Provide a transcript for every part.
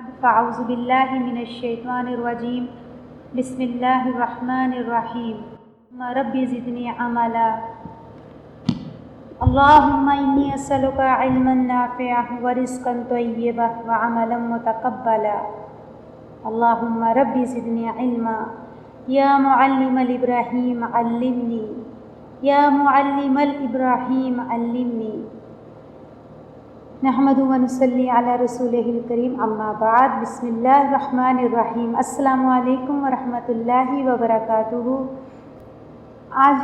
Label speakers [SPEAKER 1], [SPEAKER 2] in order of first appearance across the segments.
[SPEAKER 1] بعد فاعوذ باللہ من الشیطان الرجیم بسم اللہ الرحمن الرحیم رب زدنی عملا اللہم انی اسألک علما نافعا ورزقا طیبا وعملا متقبلا اللہم رب زدنی علما یا معلم الابراہیم علمنی یا معلم الابراہیم علمنی نحمد و نصلی علی رسولہ الکریم اما بعد بسم اللہ الرحمن الرحیم السلام علیکم ورحمۃ اللہ وبرکاتہ۔ آج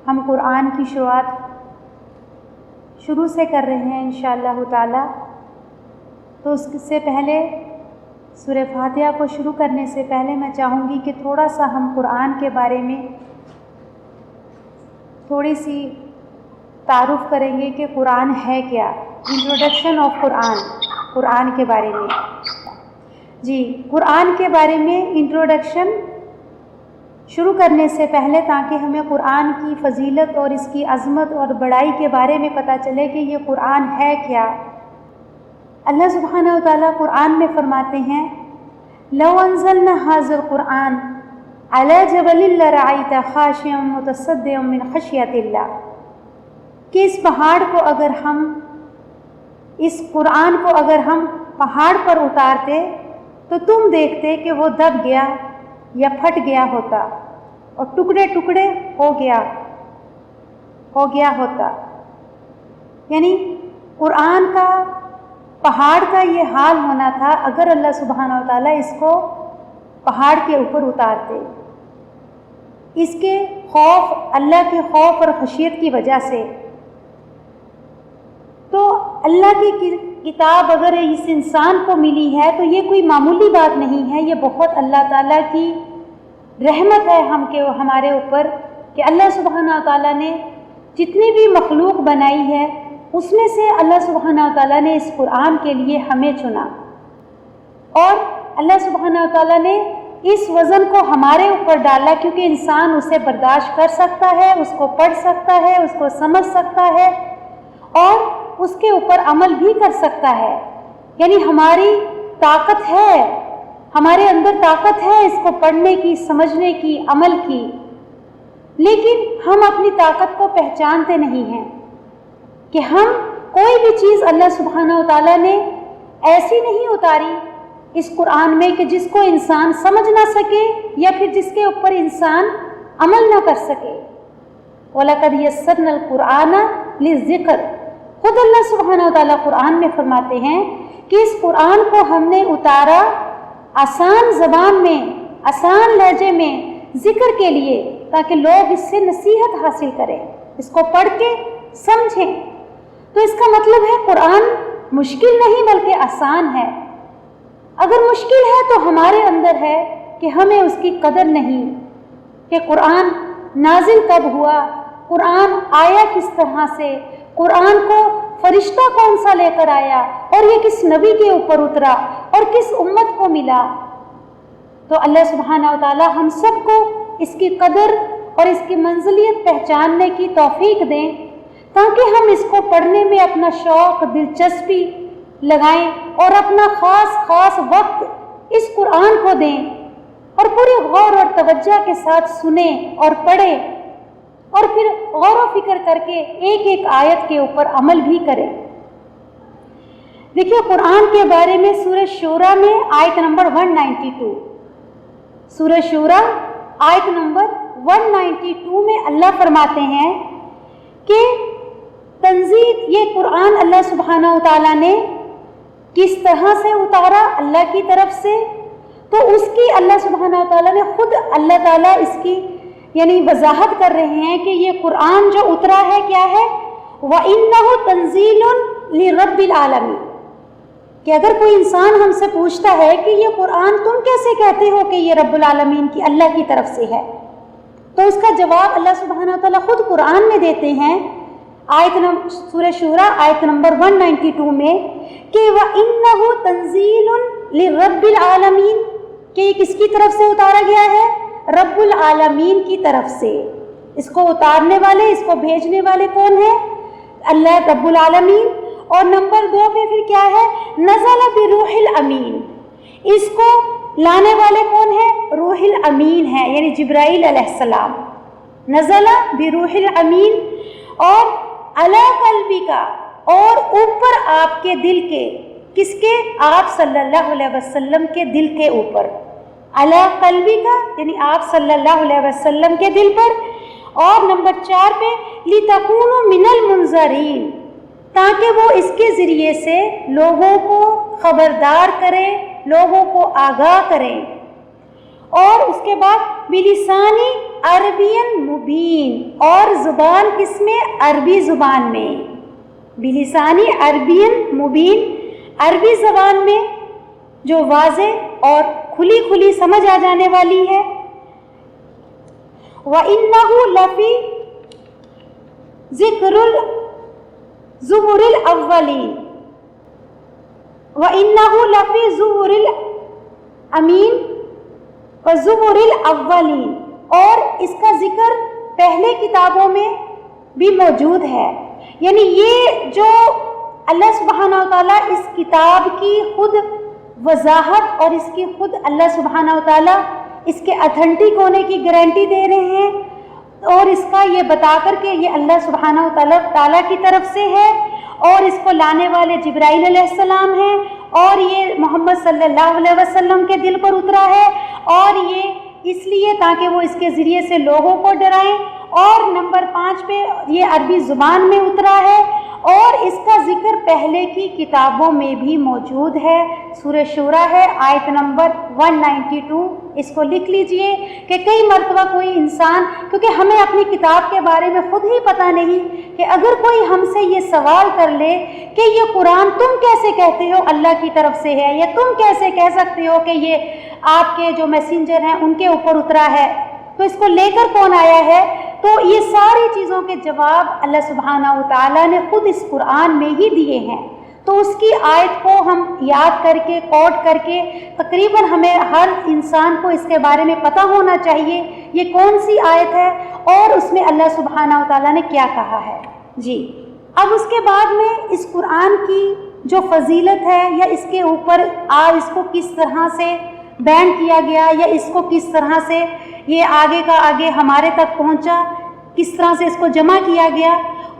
[SPEAKER 1] ہم قرآن کی شروعات شروع سے کر رہے ہیں انشاءاللہ تعالی، تو اس سے پہلے سورہ فاتحہ کو شروع کرنے سے پہلے میں چاہوں گی کہ تھوڑا سا ہم قرآن کے بارے میں تھوڑی سی تعارف کریں گے کہ قرآن ہے کیا، انٹروڈکشن آف قرآن کے بارے میں۔ جی، قرآن کے بارے میں انٹروڈکشن شروع کرنے سے پہلے تاکہ ہمیں قرآن کی فضیلت اور اس کی عظمت اور بڑائی کے بارے میں پتہ چلے کہ یہ قرآن ہے کیا، اللہ سبحانہ وتعالیٰ قرآن میں فرماتے ہیں لو انزلنا هذا القرآن على جبل لرأيته خاشعا متصدعا من خشیۃ اللہ، کہ اس پہاڑ کو اگر ہم اس قرآن کو اگر ہم پہاڑ پر اتارتے تو تم دیکھتے کہ وہ دب گیا یا پھٹ گیا ہوتا اور ٹکڑے ٹکڑے ہو گیا ہوتا۔ یعنی قرآن کا پہاڑ کا یہ حال ہونا تھا اگر اللہ سبحانہ وتعالیٰ اس کو پہاڑ کے اوپر اتارتے۔ اس کے خوف، اللہ کے خوف اور خشیت کی وجہ سے، تو اللہ کی کتاب اگر اس انسان کو ملی ہے تو یہ کوئی معمولی بات نہیں ہے، یہ بہت اللہ تعالیٰ کی رحمت ہے ہمارے اوپر کہ اللہ سبحانہ تعالیٰ نے جتنی بھی مخلوق بنائی ہے اس میں سے اللہ سبحانہ تعالیٰ نے اس قرآن کے لیے ہمیں چنا، اور اللہ سبحانہ تعالیٰ نے اس وزن کو ہمارے اوپر ڈالا کیونکہ انسان اسے برداشت کر سکتا ہے، اس کو پڑھ سکتا ہے، اس کو سمجھ سکتا ہے اور اس کے اوپر عمل بھی کر سکتا ہے۔ یعنی ہماری طاقت ہے، ہمارے اندر طاقت ہے اس کو پڑھنے کی، سمجھنے کی، عمل کی، لیکن ہم اپنی طاقت کو پہچانتے نہیں ہیں کہ ہم کوئی بھی چیز اللہ سبحانہ وتعالیٰ نے ایسی نہیں اتاری اس قرآن میں کہ جس کو انسان سمجھ نہ سکے یا پھر جس کے اوپر انسان عمل نہ کر سکے۔ وَلَقَدْ يَسَّرْنَا الْقُرْآنَ لِلذِّكْرِ، خود اللہ سبحانہ وتعالیٰ قرآن میں فرماتے ہیں کہ اس قرآن کو ہم نے اتارا آسان زبان میں، آسان لہجے میں ذکر کے لیے، تاکہ لوگ اس سے نصیحت حاصل کریں، اس کو پڑھ کے سمجھیں۔ تو اس کا مطلب ہے قرآن مشکل نہیں بلکہ آسان ہے۔ اگر مشکل ہے تو ہمارے اندر ہے کہ ہمیں اس کی قدر نہیں، کہ قرآن نازل کب ہوا، قرآن آیا کس طرح سے، قرآن کو فرشتہ کون سا لے کر آیا اور یہ کس نبی کے اوپر اترا اور کس امت کو ملا۔ تو اللہ سبحانہ وتعالی ہم سب کو اس کی قدر اور اس کی منزلیت پہچاننے کی توفیق دیں تاکہ ہم اس کو پڑھنے میں اپنا شوق، دلچسپی لگائیں اور اپنا خاص وقت اس قرآن کو دیں اور پورے غور اور توجہ کے ساتھ سنیں اور پڑھیں اور پھر غور و فکر کر کے ایک ایک آیت کے اوپر عمل بھی کریں۔ دیکھیے قرآن کے بارے میں سورہ شورى میں آیت نمبر 192، سورہ شورى آیت نمبر 192 میں اللہ فرماتے ہیں کہ تنزیل، یہ قرآن اللہ سبحانہ وتعالیٰ نے کس طرح سے اتارا اللہ کی طرف سے، تو اس کی اللہ سبحانہ وتعالیٰ نے خود اللہ تعالیٰ اس کی یعنی وضاحت کر رہے ہیں کہ یہ قرآن جو اترا ہے کیا ہے، وَإِنَّهُ تَنزِيلٌ لِرَبِّ الْعَالَمِينَ، کہ اگر کوئی انسان ہم سے پوچھتا ہے کہ یہ قرآن تم کیسے کہتے ہو کہ یہ رب العالمین کی اللہ کی طرف سے ہے، تو اس کا جواب اللہ سبحانہ وتعالیٰ خود قرآن میں دیتے ہیں سورہ شورى آیت نمبر 192 میں کہ وَإِنَّهُ تَنزِيلٌ لِرَبِّ الْعَالَمِينَ، کہ یہ کس کی طرف سے اتارا گیا ہے، رب العالمین کی طرف سے۔ اس کو اتارنے والے، اس کو بھیجنے والے کون ہیں؟ اللہ رب العالمین۔ اور نمبر 2 پہ پھر کیا ہے، نزل بروح الامین، اس کو لانے والے کون ہیں؟ روح الامین ہے، یعنی جبرائیل علیہ السلام۔ نزل بروح الامین، اور علی قلبک، اور اوپر آپ کے دل کے، کس کے؟ آپ صلی اللہ علیہ وسلم کے دل کے اوپر، علی قلبک یعنی آپ صلی اللہ علیہ وسلم کے دل پر۔ اور نمبر 4 پہ لِتَكُونُوا مِنَ الْمُنذَرِينَ، تاکہ وہ اس کے ذریعے سے لوگوں کو خبردار کریں، لوگوں کو آگاہ کریں۔ اور اس کے بعد بِلِسَانٍ عَرَبِيٍّ مُبِينٍ، اور زبان کس میں؟ عربی زبان میں، بِلِسَانٍ عَرَبِيٍّ مُبِينٍ، عربی زبان میں جو واضح اور کھلی کھلی سمجھ آ جانے والی ہے۔ وَإِنَّهُ لَفِي ذِكْرِ الزُّبُرِ الْأَوَّلِينَ، وَإِنَّهُ لَفِي زُبُرِ الْأَمِينَ وَزُبُرِ الْأَوَّلِينَ، اور اس کا ذکر پہلے کتابوں میں بھی موجود ہے۔ یعنی یہ جو اللہ سبحانہ و تعالیٰ اس کتاب کی خود وضاحت اور اس کی خود اللہ سبحانہ و تعالیٰ اس کے اتھینٹک ہونے کی گارنٹی دے رہے ہیں، اور اس کا یہ بتا کر کہ یہ اللہ سبحانہ و تعالیٰ کی طرف سے ہے، اور اس کو لانے والے جبرائیل علیہ السلام ہیں، اور یہ محمد صلی اللہ علیہ وسلم کے دل پر اترا ہے، اور یہ اس لیے تاکہ وہ اس کے ذریعے سے لوگوں کو ڈرائیں۔ اور نمبر 5 پہ یہ عربی زبان میں اترا ہے، اور اس کا ذکر پہلے کی کتابوں میں بھی موجود ہے۔ سورہ شورى ہے، آیت نمبر 192، اس کو لکھ لیجئے کہ کئی مرتبہ کوئی انسان، کیونکہ ہمیں اپنی کتاب کے بارے میں خود ہی پتہ نہیں، کہ اگر کوئی ہم سے یہ سوال کر لے کہ یہ قرآن تم کیسے کہتے ہو اللہ کی طرف سے ہے، یا تم کیسے کہہ سکتے ہو کہ یہ آپ کے جو میسنجر ہیں ان کے اوپر اترا ہے، تو اس کو لے کر کون آیا ہے؟ تو یہ ساری چیزوں کے جواب اللہ سبحانہ و تعالیٰ نے خود اس قرآن میں ہی دیے ہیں۔ تو اس کی آیت کو ہم یاد کر کے، کوٹ کر کے، تقریباً ہمیں ہر انسان کو اس کے بارے میں پتہ ہونا چاہیے یہ کون سی آیت ہے اور اس میں اللہ سبحانہ و تعالیٰ نے کیا کہا ہے۔ جی، اب اس کے بعد میں اس قرآن کی جو فضیلت ہے، یا اس کے اوپر اس کو کس طرح سے بیان کیا گیا، یا اس کو کس طرح سے یہ آگے کا آگے ہمارے تک پہنچا، کس طرح سے اس کو جمع کیا گیا،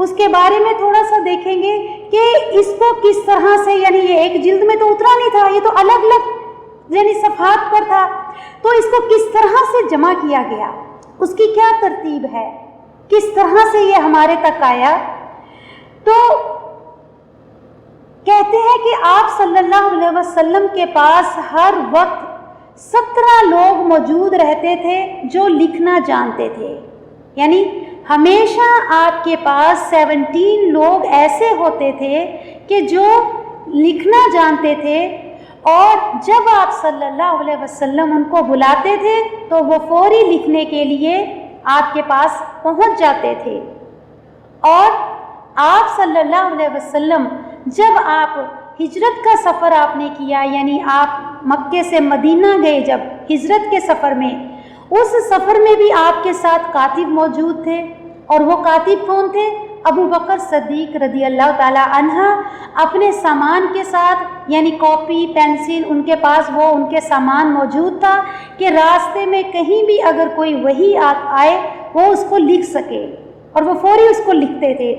[SPEAKER 1] اس کے بارے میں تھوڑا سا دیکھیں گے کہ اس کو کس طرح سے، یعنی یہ ایک جلد میں تو اترا نہیں تھا، یہ تو الگ الگ یعنی صفحات پر تھا، تو اس کو کس طرح سے جمع کیا گیا، اس کی کیا ترتیب ہے، کس طرح سے یہ ہمارے تک آیا۔ تو کہتے ہیں کہ آپ صلی اللہ علیہ وسلم کے پاس ہر وقت 17 لوگ موجود رہتے تھے جو لکھنا جانتے تھے، یعنی ہمیشہ آپ کے پاس 17 لوگ ایسے ہوتے تھے کہ جو لکھنا جانتے تھے، اور جب آپ صلی اللہ علیہ وسلم ان کو بلاتے تھے تو وہ فوری لکھنے کے لیے آپ کے پاس پہنچ جاتے تھے۔ اور آپ صلی اللہ علیہ وسلم جب آپ ہجرت کا سفر آپ نے کیا، یعنی آپ مکے سے مدینہ گئے جب ہجرت کے سفر میں، اس سفر میں بھی آپ کے ساتھ کاتب موجود تھے، اور وہ کاتب کون تھے؟ ابو بکر صدیق رضی اللہ تعالی عنہ، اپنے سامان کے ساتھ، یعنی کاپی پینسل ان کے پاس، وہ ان کے سامان موجود تھا کہ راستے میں کہیں بھی اگر کوئی وحی آئے وہ اس کو لکھ سکے، اور وہ فوری اس کو لکھتے تھے۔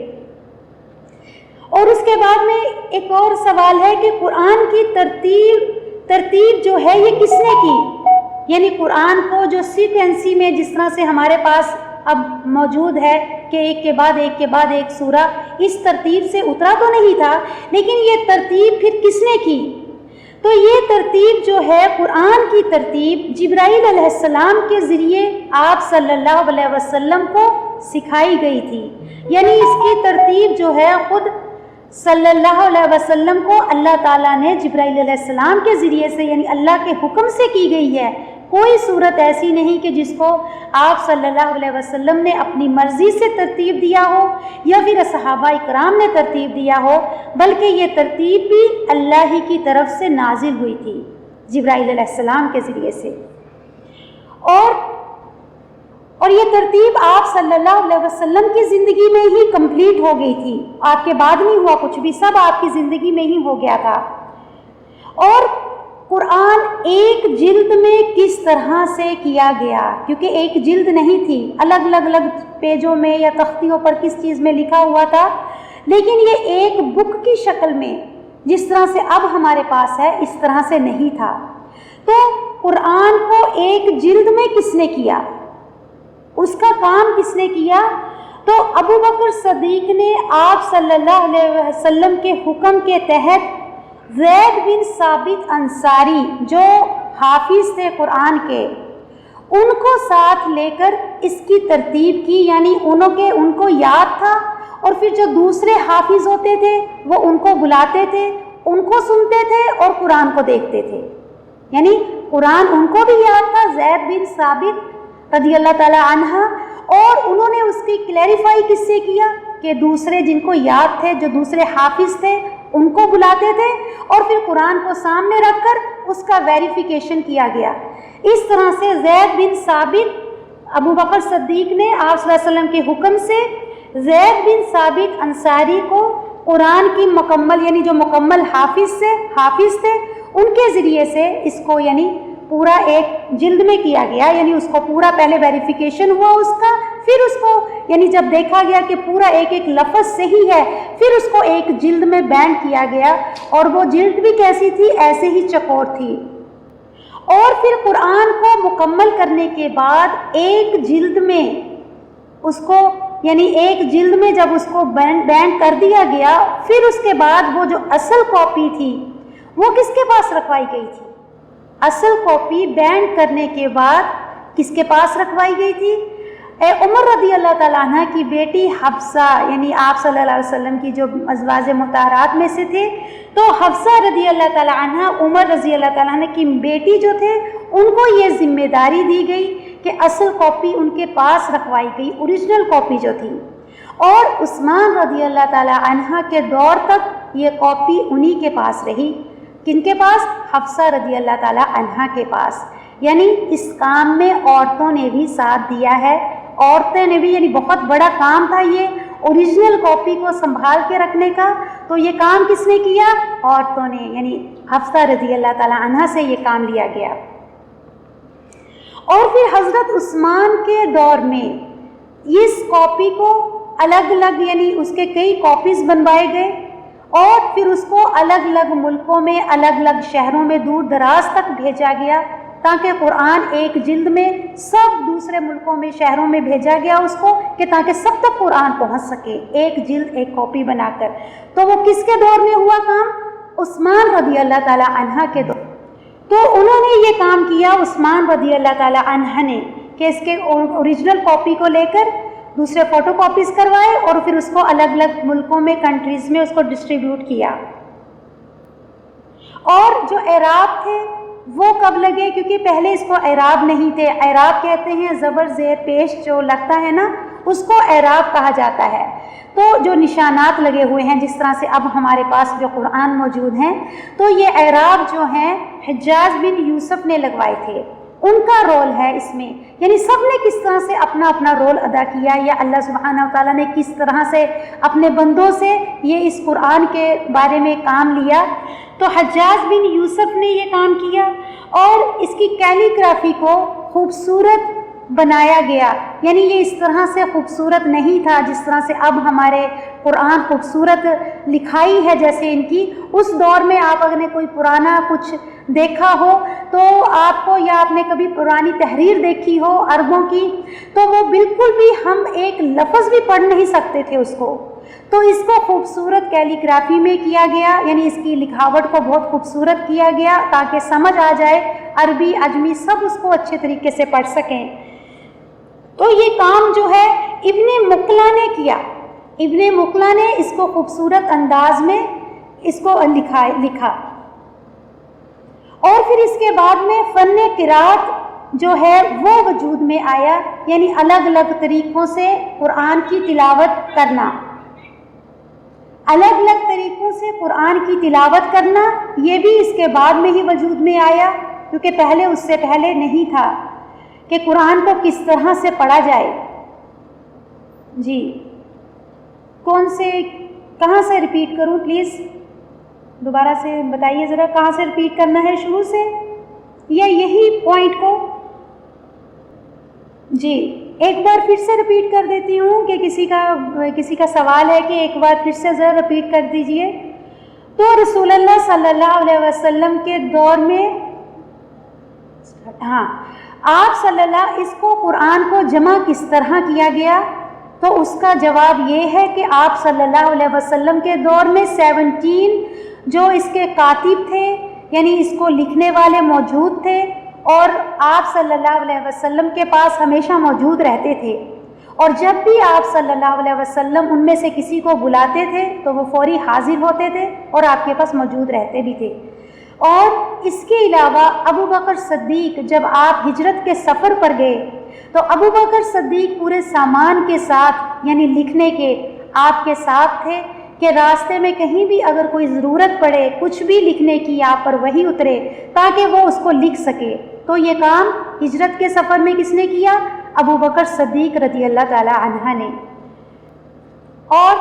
[SPEAKER 1] اور اس کے بعد میں ایک اور سوال ہے کہ قرآن کی ترتیب جو ہے یہ کس نے کی، یعنی قرآن کو جو سیکوینسی میں جس طرح سے ہمارے پاس اب موجود ہے کہ ایک کے بعد ایک کے بعد ایک سورہ، اس ترتیب سے اترا تو نہیں تھا، لیکن یہ ترتیب پھر کس نے کی؟ تو یہ ترتیب جو ہے قرآن کی ترتیب جبرائیل علیہ السلام کے ذریعے آپ صلی اللہ علیہ وسلم کو سکھائی گئی تھی، یعنی اس کی ترتیب جو ہے خود صلی اللہ علیہ وسلم کو اللہ تعالیٰ نے جبرائیل علیہ السلام کے ذریعے سے، یعنی اللہ کے حکم سے کی گئی ہے۔ کوئی صورت ایسی نہیں کہ جس کو آپ صلی اللہ علیہ وسلم نے اپنی مرضی سے ترتیب دیا ہو یا پھر صحابہ اکرام نے ترتیب دیا ہو، بلکہ یہ ترتیب بھی اللہ ہی کی طرف سے نازل ہوئی تھی جبرائیل علیہ السلام کے ذریعے سے۔ اور یہ ترتیب آپ صلی اللہ علیہ وسلم کی زندگی میں ہی کمپلیٹ ہو گئی تھی، آپ کے بعد نہیں ہوا کچھ بھی، سب آپ کی زندگی میں ہی ہو گیا تھا۔ اور قرآن ایک جلد میں کس طرح سے کیا گیا، کیونکہ ایک جلد نہیں تھی، الگ پیجوں میں یا تختیوں پر کس چیز میں لکھا ہوا تھا، لیکن یہ ایک بک کی شکل میں جس طرح سے اب ہمارے پاس ہے اس طرح سے نہیں تھا۔ تو قرآن کو ایک جلد میں کس نے کیا، اس کا کام کس نے کیا؟ تو ابو بکر صدیق نے آپ صلی اللہ علیہ وسلم کے حکم کے تحت زید بن ثابت انصاری جو حافظ تھے قرآن کے، ان کو ساتھ لے کر اس کی ترتیب کی، یعنی ان کو یاد تھا، اور پھر جو دوسرے حافظ ہوتے تھے وہ ان کو بلاتے تھے، ان کو سنتے تھے اور قرآن کو دیکھتے تھے، یعنی قرآن ان کو بھی یاد تھا، زید بن ثابت رضی اللہ تعالی عنہ، اور انہوں نے اس کی کلیریفائی کس سے کیا کہ دوسرے جن کو یاد تھے، جو دوسرے حافظ تھے، ان کو بلاتے تھے اور پھر قرآن کو سامنے رکھ کر اس کا ویریفیکیشن کیا گیا۔ اس طرح سے زید بن ثابت، ابو بکر صدیق نے آپ صلی اللہ علیہ وسلم کے حکم سے زید بن ثابت انصاری کو قرآن کی مکمل، یعنی جو مکمل حافظ تھے، ان کے ذریعے سے اس کو یعنی پورا ایک جلد میں کیا گیا، یعنی اس کو پورا پہلے ویریفیکیشن ہوا اس کا، پھر اس کو یعنی جب دیکھا گیا کہ پورا ایک لفظ صحیح ہے، پھر اس کو ایک جلد میں بینڈ کیا گیا، اور وہ جلد بھی کیسی تھی؟ ایسے ہی چکور تھی۔ اور پھر قرآن کو مکمل کرنے کے بعد ایک جلد میں اس کو، یعنی ایک جلد میں جب اس کو بینڈ کر دیا گیا، پھر اس کے بعد وہ جو اصل کاپی تھی وہ کس کے پاس رکھوائی گئی تھی؟ اصل کاپی بینڈ کرنے کے بعد کس کے پاس رکھوائی گئی تھی؟ عمر رضی اللہ تعالیٰ عنہ کی بیٹی حفصہ، یعنی آپ صلی اللہ علیہ وسلم کی جو ازواج مطہرات میں سے تھے، تو حفصہ رضی اللہ تعالیٰ عنہ، عمر رضی اللہ تعالیٰ عنہ کی بیٹی جو تھے، ان کو یہ ذمہ داری دی گئی کہ اصل کاپی ان کے پاس رکھوائی گئی، اوریجنل کاپی جو تھی، اور عثمان رضی اللہ تعالیٰ عنہ کے دور تک یہ کاپی انہی کے پاس رہی۔ کن کے پاس؟ حفصہ رضی اللہ تعالیٰ عنہ کے پاس۔ یعنی اس کام میں عورتوں نے بھی ساتھ دیا ہے، عورتیں نے بھی، یعنی بہت بڑا کام تھا یہ اوریجنل کاپی کو سنبھال کے رکھنے کا، تو یہ کام کس نے کیا؟ عورتوں نے، یعنی حفصہ رضی اللہ تعالیٰ عنہ سے یہ کام لیا گیا۔ اور پھر حضرت عثمان کے دور میں اس کاپی کو الگ الگ، یعنی اس کے کئی کاپیز بنوائے گئے، اور پھر اس کو الگ الگ ملکوں میں، الگ الگ شہروں میں، دور دراز تک بھیجا گیا، تاکہ قرآن ایک جلد میں سب دوسرے ملکوں میں، شہروں میں بھیجا گیا اس کو، کہ تاکہ سب تک قرآن پہنچ سکے، ایک جلد ایک کاپی بنا کر۔ تو وہ کس کے دور میں ہوا کام؟ عثمان رضی اللہ تعالیٰ عنہ کے دور۔ تو انہوں نے یہ کام کیا، عثمان رضی اللہ تعالیٰ عنہ نے، کہ اس کے اوریجنل کاپی کو لے کر دوسرے فوٹو کاپیز کروائے، اور پھر اس کو الگ الگ ملکوں میں، کنٹریز میں اس کو ڈسٹریبیوٹ کیا۔ اور جو اعراب تھے وہ کب لگے؟ کیونکہ پہلے اس کو اعراب نہیں تھے۔ اعراب کہتے ہیں زبر زیر پیش جو لگتا ہے نا، اس کو اعراب کہا جاتا ہے۔ تو جو نشانات لگے ہوئے ہیں، جس طرح سے اب ہمارے پاس جو قرآن موجود ہیں، تو یہ اعراب جو ہیں حجاز بن یوسف نے لگوائے تھے، ان کا رول ہے اس میں، یعنی سب نے کس طرح سے اپنا اپنا رول ادا کیا، یا اللہ سبحانہ وتعالیٰ نے کس طرح سے اپنے بندوں سے یہ اس قرآن کے بارے میں کام لیا۔ تو حجاز بن یوسف نے یہ کام کیا، اور اس کی کیلیگرافی کو خوبصورت بنایا گیا، یعنی یہ اس طرح سے خوبصورت نہیں تھا جس طرح سے اب ہمارے قرآن خوبصورت لکھائی ہے جیسے ان کی۔ اس دور میں آپ اگر نے کوئی پرانا کچھ دیکھا ہو تو آپ کو، یا آپ نے کبھی پرانی تحریر دیکھی ہو عربوں کی، تو وہ بالکل بھی ہم ایک لفظ بھی پڑھ نہیں سکتے تھے اس کو۔ تو اس کو خوبصورت کیلیگرافی میں کیا گیا، یعنی اس کی لکھاوٹ کو بہت خوبصورت کیا گیا تاکہ سمجھ آ جائے، عربی عجمی سب اس کو اچھے طریقے سے پڑھ سکیں۔ تو یہ کام جو ہے ابن مقلہ نے کیا، ابن مقلہ نے اس کو خوبصورت انداز میں اس کو لکھا۔ اور پھر اس کے بعد میں فن قرات جو ہے وہ وجود میں آیا، یعنی الگ الگ طریقوں سے قرآن کی تلاوت کرنا، الگ الگ طریقوں سے قرآن کی تلاوت کرنا، یہ بھی اس کے بعد میں ہی وجود میں آیا، کیونکہ پہلے اس سے پہلے نہیں تھا کہ قرآن کو کس طرح سے پڑھا جائے۔ جی کہاں سے ریپیٹ کروں؟ پلیز دوبارہ سے بتائیے ذرا، کہاں سے ریپیٹ کرنا ہے؟ شروع سے؟ یا یہی پوائنٹ کو جی ایک بار پھر سے رپیٹ کر دیتی ہوں کہ کسی کا سوال ہے کہ ایک بار پھر سے ذرا رپیٹ کر دیجئے. تو رسول اللہ صلی اللہ علیہ وسلم کے دور میں آپ صلی اللہ اس کو قرآن کو جمع کس طرح کیا گیا؟ تو اس کا جواب یہ ہے کہ آپ صلی اللہ علیہ وسلم کے دور میں 17 جو اس کے کاتب تھے یعنی اس کو لکھنے والے موجود تھے اور آپ صلی اللہ علیہ وسلم کے پاس ہمیشہ موجود رہتے تھے، اور جب بھی آپ صلی اللہ علیہ وسلم ان میں سے کسی کو بلاتے تھے تو وہ فوری حاضر ہوتے تھے اور آپ کے پاس موجود رہتے بھی تھے. اور اس کے علاوہ ابو بکر صدیق جب آپ ہجرت کے سفر پر گئے تو ابو بکر صدیق پورے سامان کے ساتھ یعنی لکھنے کے آپ کے ساتھ تھے کہ راستے میں کہیں بھی اگر کوئی ضرورت پڑے کچھ بھی لکھنے کی آپ پر وہی اترے تاکہ وہ اس کو لکھ سکے. تو یہ کام ہجرت کے سفر میں کس نے کیا؟ ابو بکر صدیق رضی اللہ تعالی عنہ نے. اور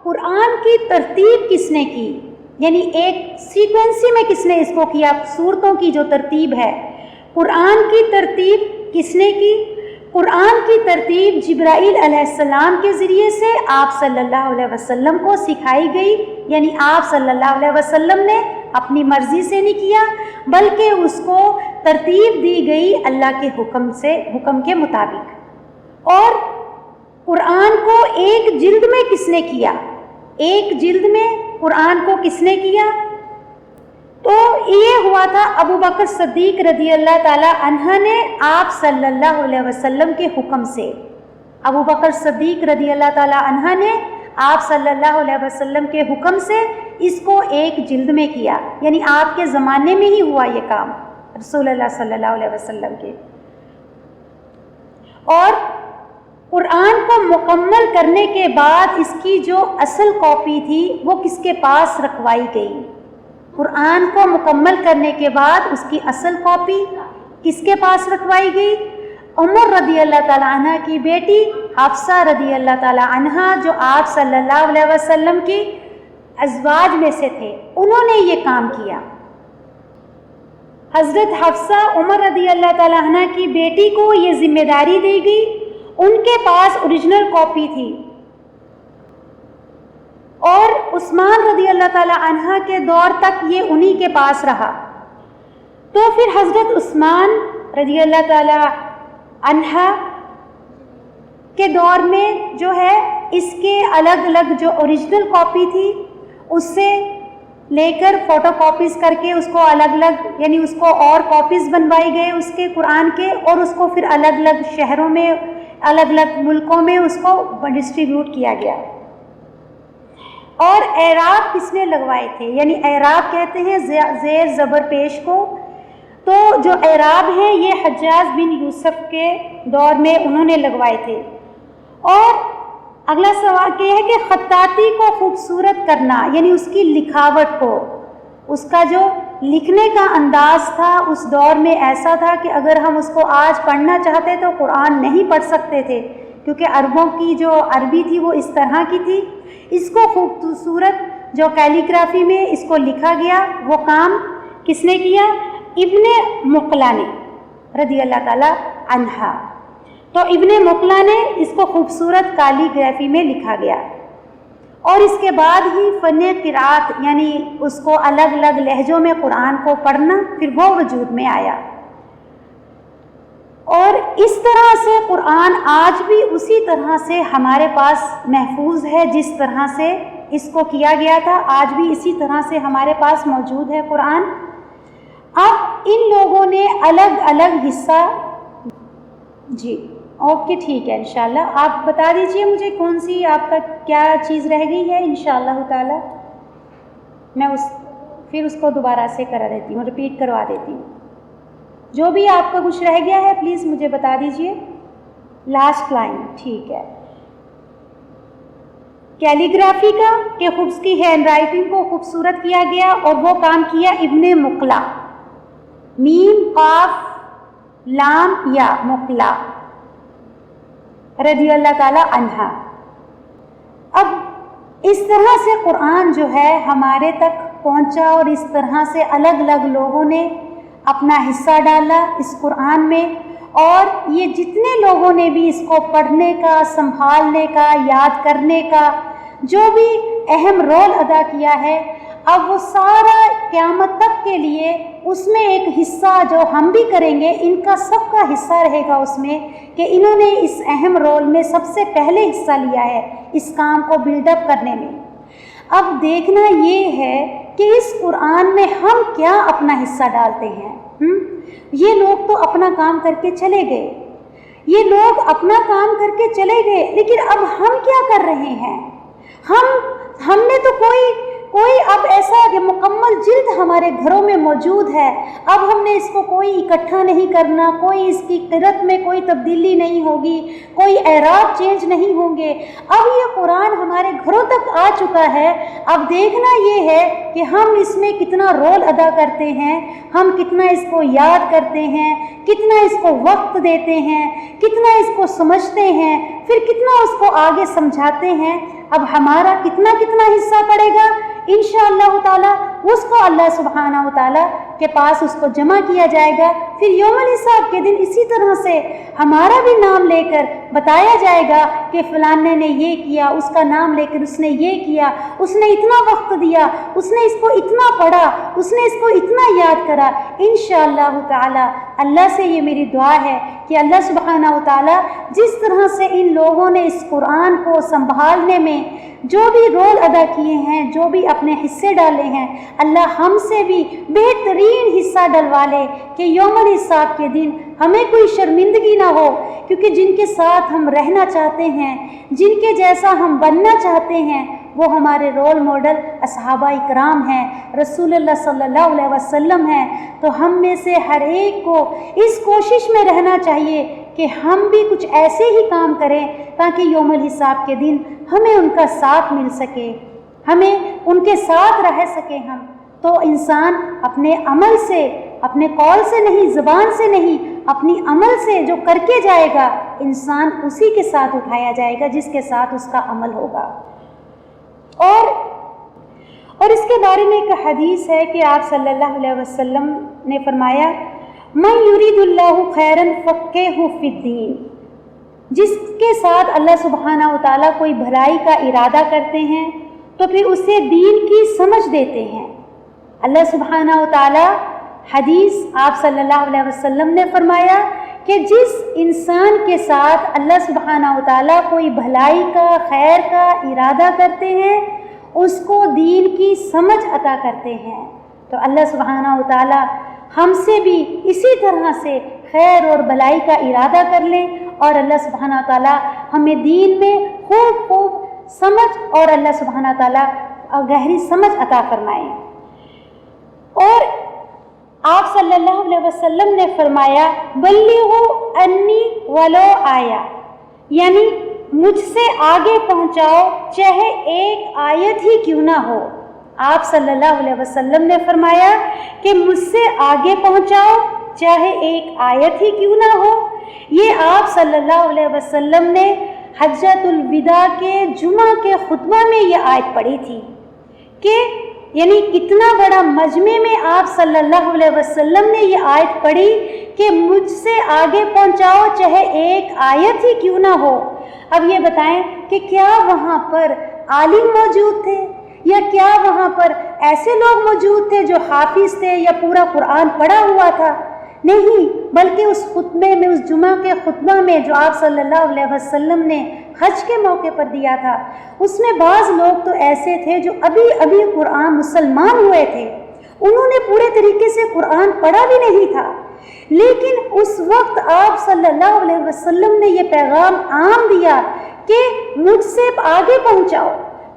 [SPEAKER 1] قرآن کی ترتیب کس نے کی؟ یعنی ایک سیکوینسی میں کس نے اس کو کیا؟ سورتوں کی جو ترتیب ہے قرآن کی ترتیب کس نے کی؟ قرآن کی ترتیب جبرائیل علیہ السلام کے ذریعے سے آپ صلی اللہ علیہ وسلم کو سکھائی گئی. یعنی آپ صلی اللہ علیہ وسلم نے اپنی مرضی سے نہیں کیا بلکہ اس کو ترتیب دی گئی اللہ کے حکم کے مطابق. اور قرآن کو ایک جلد میں کس نے کیا؟ ایک جلد میں قرآن کو کس نے کیا؟ تو یہ ہوا تھا ابو بکر صدیق رضی اللہ تعالی عنہ نے آپ صلی اللہ علیہ وسلم کے حکم سے. ابو بکر صدیق رضی اللہ تعالی عنہ نے آپ صلی اللہ علیہ وسلم کے حکم سے اس کو ایک جلد میں کیا، یعنی آپ کے زمانے میں ہی ہوا یہ کام رسول اللہ صلی اللہ علیہ وسلم کے. اور قرآن کو مکمل کرنے کے بعد اس کی جو اصل کاپی تھی وہ کس کے پاس رکھوائی گئی؟ قرآن کو مکمل کرنے کے بعد اس کی اصل کاپی کس کے پاس رکھوائی گئی؟ عمر رضی اللہ تعالیٰ عنہ کی بیٹی حفصہ رضی اللہ تعالیٰ عنہ جو آپ صلی اللہ علیہ وسلم کی ازواج میں سے تھے، انہوں نے یہ کام کیا. حضرت حفصہ عمر رضی اللہ تعالیٰ عنہ کی بیٹی کو یہ ذمہ داری دی گئی. ان کے پاس اوریجنل کاپی تھی اور عثمان رضی اللہ تعالیٰ عنہ کے دور تک یہ انہی کے پاس رہا. تو پھر حضرت عثمان رضی اللہ تعالیٰ عنہ کے دور میں جو ہے اس کے الگ الگ جو اوریجنل کاپی تھی اس سے لے کر فوٹو کاپیز کر کے اس کو الگ الگ یعنی اس کو اور کاپیز بنوائی گئے اس کے قرآن کے، اور اس کو پھر الگ الگ شہروں میں الگ الگ ملکوں میں اس کو ڈسٹریبیوٹ کیا گیا. اور اعراب کس نے لگوائے تھے؟ یعنی اعراب کہتے ہیں زیر زبر پیش کو. تو جو اعراب ہیں یہ حجاج بن یوسف کے دور میں انہوں نے لگوائے تھے. اور اگلا سوال یہ ہے کہ خطاطی کو خوبصورت کرنا یعنی اس کی لکھاوٹ کو، اس کا جو لکھنے کا انداز تھا اس دور میں ایسا تھا کہ اگر ہم اس کو آج پڑھنا چاہتے تو قرآن نہیں پڑھ سکتے تھے کیونکہ عربوں کی جو عربی تھی وہ اس طرح کی تھی. اس کو خوبصورت جو کیلیگرافی میں اس کو لکھا گیا وہ کام کس نے کیا؟ ابن مقلا نے رضی اللہ تعالی عنہ. تو ابن مقلا نے اس کو خوبصورت کیلیگرافی میں لکھا گیا. اور اس کے بعد ہی فن قرات یعنی اس کو الگ الگ لہجوں میں قرآن کو پڑھنا پھر وہ وجود میں آیا. اور اس طرح سے قرآن آج بھی اسی طرح سے ہمارے پاس محفوظ ہے جس طرح سے اس کو کیا گیا تھا، آج بھی اسی طرح سے ہمارے پاس موجود ہے قرآن. اب ان لوگوں نے الگ الگ حصہ جی اوکے ٹھیک ہے انشاءاللہ آپ بتا دیجئے مجھے کون سی آپ کا کیا چیز رہ گئی ہے انشاءاللہ تعالی میں پھر اس کو دوبارہ سے کرا دیتی ہوں، ریپیٹ کروا دیتی ہوں. جو بھی آپ کا کچھ رہ گیا ہے پلیز مجھے بتا دیجئے. لاسٹ لائن ٹھیک ہے. کیلیگرافی کا کہ اس کی ہینڈ رائٹنگ کو خوبصورت کیا گیا اور وہ کام کیا ابن مقلا، میم قاف لام یا مقلا رضی اللہ تعالی عنہ. اب اس طرح سے قرآن جو ہے ہمارے تک پہنچا اور اس طرح سے الگ الگ لوگوں نے اپنا حصہ ڈالا اس قرآن میں، اور یہ جتنے لوگوں نے بھی اس کو پڑھنے کا، سنبھالنے کا، یاد کرنے کا جو بھی اہم رول ادا کیا ہے، اب وہ سارا قیامت تک کے لیے اس میں ایک حصہ جو ہم بھی کریں گے، ان کا سب کا حصہ رہے گا اس میں، کہ انہوں نے اس اہم رول میں سب سے پہلے حصہ لیا ہے اس کام کو بلڈ اپ کرنے میں۔ اب دیکھنا یہ ہے کہ اس قرآن میں ہم کیا اپنا حصہ ڈالتے ہیں۔ یہ لوگ تو اپنا کام کر کے چلے گئے، یہ لوگ اپنا کام کر کے چلے گئے، لیکن اب ہم کیا کر رہے ہیں؟ ہم نے تو کوئی اب ایسا کہ مکمل جلد ہمارے گھروں میں موجود ہے، اب ہم نے اس کو کوئی اکٹھا نہیں کرنا، کوئی اس کی قرت میں کوئی تبدیلی نہیں ہوگی، کوئی اعراب چینج نہیں ہوں گے۔ اب یہ قرآن ہمارے گھروں تک آ چکا ہے، اب دیکھنا یہ ہے کہ ہم اس میں کتنا رول ادا کرتے ہیں، ہم کتنا اس کو یاد کرتے ہیں، کتنا اس کو وقت دیتے ہیں، کتنا اس کو سمجھتے ہیں، پھر کتنا اس کو آگے سمجھاتے ہیں۔ اب ہمارا کتنا حصہ پڑے گا انشاءاللہ تعالی، اس کو اللہ سبحانہ و تعالی کے پاس اس کو جمع کیا جائے گا۔ پھر یوم الحساب کے دن اسی طرح سے ہمارا بھی نام لے کر بتایا جائے گا کہ فلانے نے یہ کیا، اس کا نام لے کر اس نے یہ کیا، اس نے اتنا وقت دیا، اس نے اس کو اتنا پڑھا، اس نے اس کو اتنا یاد کرا۔ انشاءاللہ تعالی اللہ سے یہ میری دعا ہے کہ اللہ سبحانہ و تعالی جس طرح سے ان لوگوں نے اس قرآن کو سنبھالنے میں جو بھی رول ادا کیے ہیں، جو بھی اپنے حصے ڈالے ہیں، اللہ ہم سے بھی بہترین حصہ ڈلوا لے کہ یوم الحساب کے دن ہمیں کوئی شرمندگی نہ ہو، کیونکہ جن کے ساتھ ہم رہنا چاہتے ہیں، جن کے جیسا ہم بننا چاہتے ہیں، وہ ہمارے رول ماڈل صحابہ اکرام ہیں، رسول اللہ صلی اللہ علیہ وسلم ہیں۔ تو ہم میں سے ہر ایک کو اس کوشش میں رہنا چاہیے کہ ہم بھی کچھ ایسے ہی کام کریں تاکہ یوم الحساب کے دن ہمیں ان کا ساتھ مل سکے، ہمیں ان کے ساتھ رہ سکے ہم۔ تو انسان اپنے عمل سے، اپنے قول سے نہیں، زبان سے نہیں، اپنی عمل سے جو کر کے جائے گا، انسان اسی کے ساتھ اٹھایا جائے گا جس کے ساتھ اس کا عمل ہوگا۔ اور اس کے بارے میں ایک حدیث ہے کہ آپ صلی اللہ علیہ وسلم نے فرمایا، من یرید اللہ خیرا فقہہ فی الدین، جس کے ساتھ اللہ سبحانہ و تعالیٰ کوئی بھلائی کا ارادہ کرتے ہیں تو پھر اسے دین کی سمجھ دیتے ہیں۔ اللہ سبحانہ و تعالیٰ، حدیث آپ صلی اللہ علیہ وسلم نے فرمایا کہ جس انسان کے ساتھ اللہ سبحانہ و تعالیٰ کوئی بھلائی کا، خیر کا ارادہ کرتے ہیں، اس کو دین کی سمجھ عطا کرتے ہیں۔ تو اللہ سبحانہ و تعالیٰ ہم سے بھی اسی طرح سے خیر اور بھلائی کا ارادہ کر لیں، اور اللہ سبحانہ و تعالیٰ ہمیں دین میں خوب سمجھ اور اللہ سبحانہ و تعالیٰ گہری سمجھ عطا فرمائیں۔ اور آپ صلی اللہ علیہ وسلم نے فرمایا، بلغوا انی ولو آیا، یعنی مجھ سے آگے پہنچاؤ چاہے ایک آیت ہی کیوں نہ ہو۔ آپ صلی اللہ علیہ وسلم نے فرمایا کہ مجھ سے آگے پہنچاؤ چاہے ایک آیت ہی کیوں نہ ہو۔ یہ آپ صلی اللہ علیہ وسلم نے حجۃ الوداع کے جمعہ کے خطبہ میں یہ آیت پڑھی تھی کہ یعنی کتنا بڑا مجمع میں آپ صلی اللہ علیہ وسلم نے یہ آیت پڑھی کہ مجھ سے آگے پہنچاؤ چاہے ایک آیت ہی کیوں نہ ہو۔ اب یہ بتائیں کہ کیا وہاں پر عالم موجود تھے، یا کیا وہاں پر ایسے لوگ موجود تھے جو حافظ تھے یا پورا قرآن پڑھا ہوا تھا؟ نہیں، بلکہ اس خطبے میں، اس جمعہ کے خطبہ میں جو آپ صلی اللہ علیہ وسلم نے حج کے موقع پر دیا تھا، اس میں بعض لوگ تو ایسے تھے جو ابھی قرآن مسلمان ہوئے تھے، انہوں نے پورے طریقے سے قرآن پڑھا بھی نہیں تھا، لیکن اس وقت آپ صلی اللہ علیہ وسلم نے یہ پیغام عام دیا کہ مجھ سے آگے پہنچاؤ،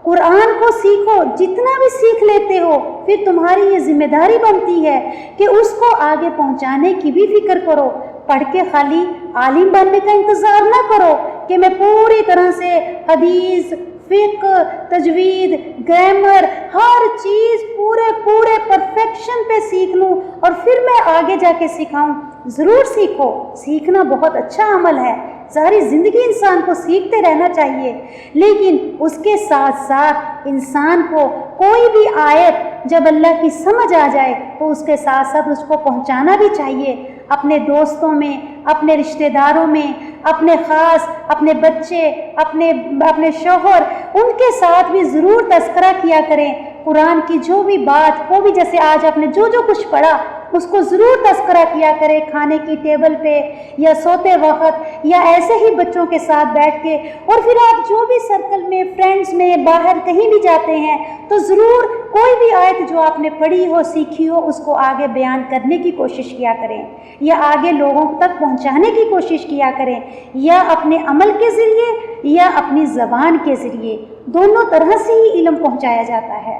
[SPEAKER 1] قرآن کو سیکھو، جتنا بھی سیکھ لیتے ہو پھر تمہاری یہ ذمہ داری بنتی ہے کہ اس کو آگے پہنچانے کی بھی فکر کرو۔ پڑھ کے خالی عالم بننے کا انتظار نہ کرو کہ میں پوری طرح سے حدیث، فقہ، تجوید، گرامر، ہر چیز پورے پرفیکشن پہ سیکھ لوں اور پھر میں آگے جا کے سکھاؤں۔ ضرور سیکھو، سیکھنا بہت اچھا عمل ہے، ساری زندگی انسان کو سیکھتے رہنا چاہیے، لیکن اس کے ساتھ ساتھ انسان کو کوئی بھی آیت جب اللہ کی سمجھ آ جائے تو اس کے ساتھ ساتھ اس کو پہنچانا بھی چاہیے، اپنے دوستوں میں، اپنے رشتہ داروں میں، اپنے خاص، اپنے بچے، اپنے شوہر، ان کے ساتھ بھی ضرور تذکرہ کیا کریں۔ قرآن کی جو بھی بات، وہ بھی جیسے آج آپ نے جو کچھ پڑھا اس کو ضرور تذکرہ کیا کرے، کھانے کی ٹیبل پہ یا سوتے وقت یا ایسے ہی بچوں کے ساتھ بیٹھ کے، اور پھر آپ جو بھی سرکل میں، فرینڈز میں، باہر کہیں بھی جاتے ہیں تو ضرور کوئی بھی آیت جو آپ نے پڑھی ہو، سیکھی ہو، اس کو آگے بیان کرنے کی کوشش کیا کریں، یا آگے لوگوں تک پہنچانے کی کوشش کیا کریں، یا اپنے عمل کے ذریعے یا اپنی زبان کے ذریعے، دونوں طرح سے ہی علم پہنچایا جاتا ہے۔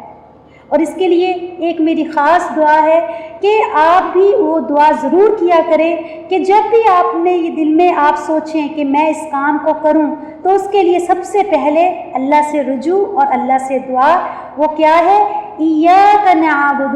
[SPEAKER 1] اور اس کے لیے ایک میری خاص دعا ہے کہ آپ بھی وہ دعا ضرور کیا کریں کہ جب بھی آپ نے یہ دل میں آپ سوچیں کہ میں اس کام کو کروں، تو اس کے لیے سب سے پہلے اللہ سے رجوع اور اللہ سے دعا، وہ کیا ہے؟ ایاک نعبد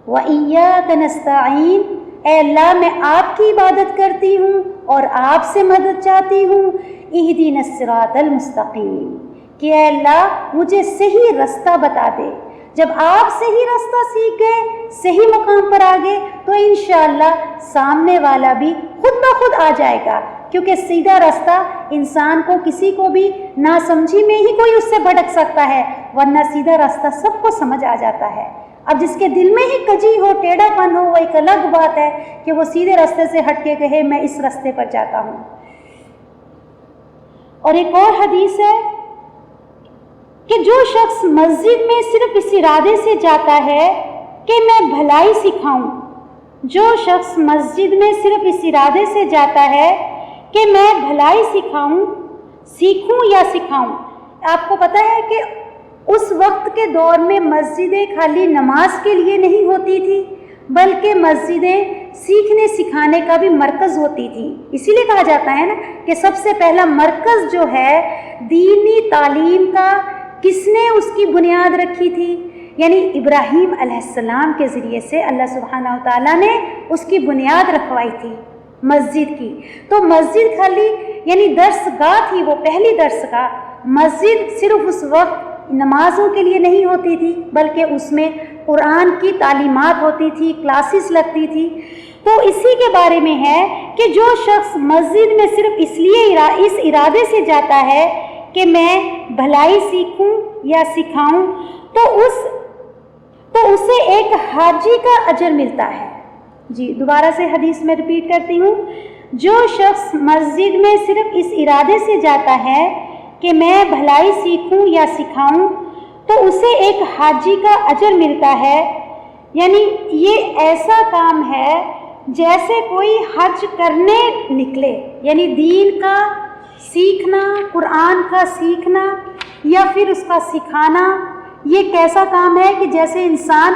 [SPEAKER 1] و ایاک نستعین، اے اللہ میں آپ کی عبادت کرتی ہوں اور آپ سے مدد چاہتی ہوں، اہدنا الصراط المستقیم، کہ اے اللہ مجھے صحیح رستہ بتا دے۔ جب آپ صحیح رستہ سیکھ گئے، صحیح مقام پر آ گئے، تو انشاءاللہ سامنے والا بھی خود بخود آ جائے گا، کیونکہ سیدھا رستہ انسان کو، کسی کو بھی ناسمجھی میں ہی کوئی اس سے بھٹک سکتا ہے، ورنہ سیدھا راستہ سب کو سمجھ آ جاتا ہے۔ اب جس کے دل میں ہی کجی ہو، ٹیڑھا پن ہو، وہ ایک الگ بات ہے کہ وہ سیدھے راستے سے ہٹ کے کہے میں اس راستے پر جاتا ہوں۔ اور ایک اور حدیث ہے کہ جو شخص مسجد میں صرف اس ارادے سے جاتا ہے کہ میں بھلائی سکھاؤں، جو شخص مسجد میں صرف اس ارادے سے جاتا ہے کہ میں بھلائی سیکھوں یا سکھاؤں۔ آپ کو پتہ ہے کہ اس وقت کے دور میں مسجدیں خالی نماز کے لیے نہیں ہوتی تھی، بلکہ مسجدیں سیکھنے سکھانے کا بھی مرکز ہوتی تھی۔ اسی لیے کہا جاتا ہے نا کہ سب سے پہلا مرکز جو ہے دینی تعلیم کا، کس نے اس کی بنیاد رکھی تھی؟ یعنی ابراہیم علیہ السلام کے ذریعے سے اللہ سبحانہ وتعالیٰ نے اس کی بنیاد رکھوائی تھی مسجد کی۔ تو مسجد خالی یعنی درسگاہ تھی، وہ پہلی درسگاہ۔ مسجد صرف اس وقت نمازوں کے لیے نہیں ہوتی تھی، بلکہ اس میں قرآن کی تعلیمات ہوتی تھی، کلاسز لگتی تھی۔ تو اسی کے بارے میں ہے کہ جو شخص مسجد میں صرف اس ارادے سے جاتا ہے کہ میں بھلائی سیکھوں یا سکھاؤں، تو اسے ایک حاجی کا اجر ملتا ہے۔ جی دوبارہ سے حدیث میں ریپیٹ کرتی ہوں، جو شخص مسجد میں صرف اس ارادے سے جاتا ہے کہ میں بھلائی سیکھوں یا سکھاؤں، تو اسے ایک حاجی کا اجر ملتا ہے۔ یعنی یہ ایسا کام ہے جیسے کوئی حج کرنے نکلے، یعنی دین کا سیکھنا، قرآن کا سیکھنا یا پھر اس کا سکھانا، یہ کیسا کام ہے کہ جیسے انسان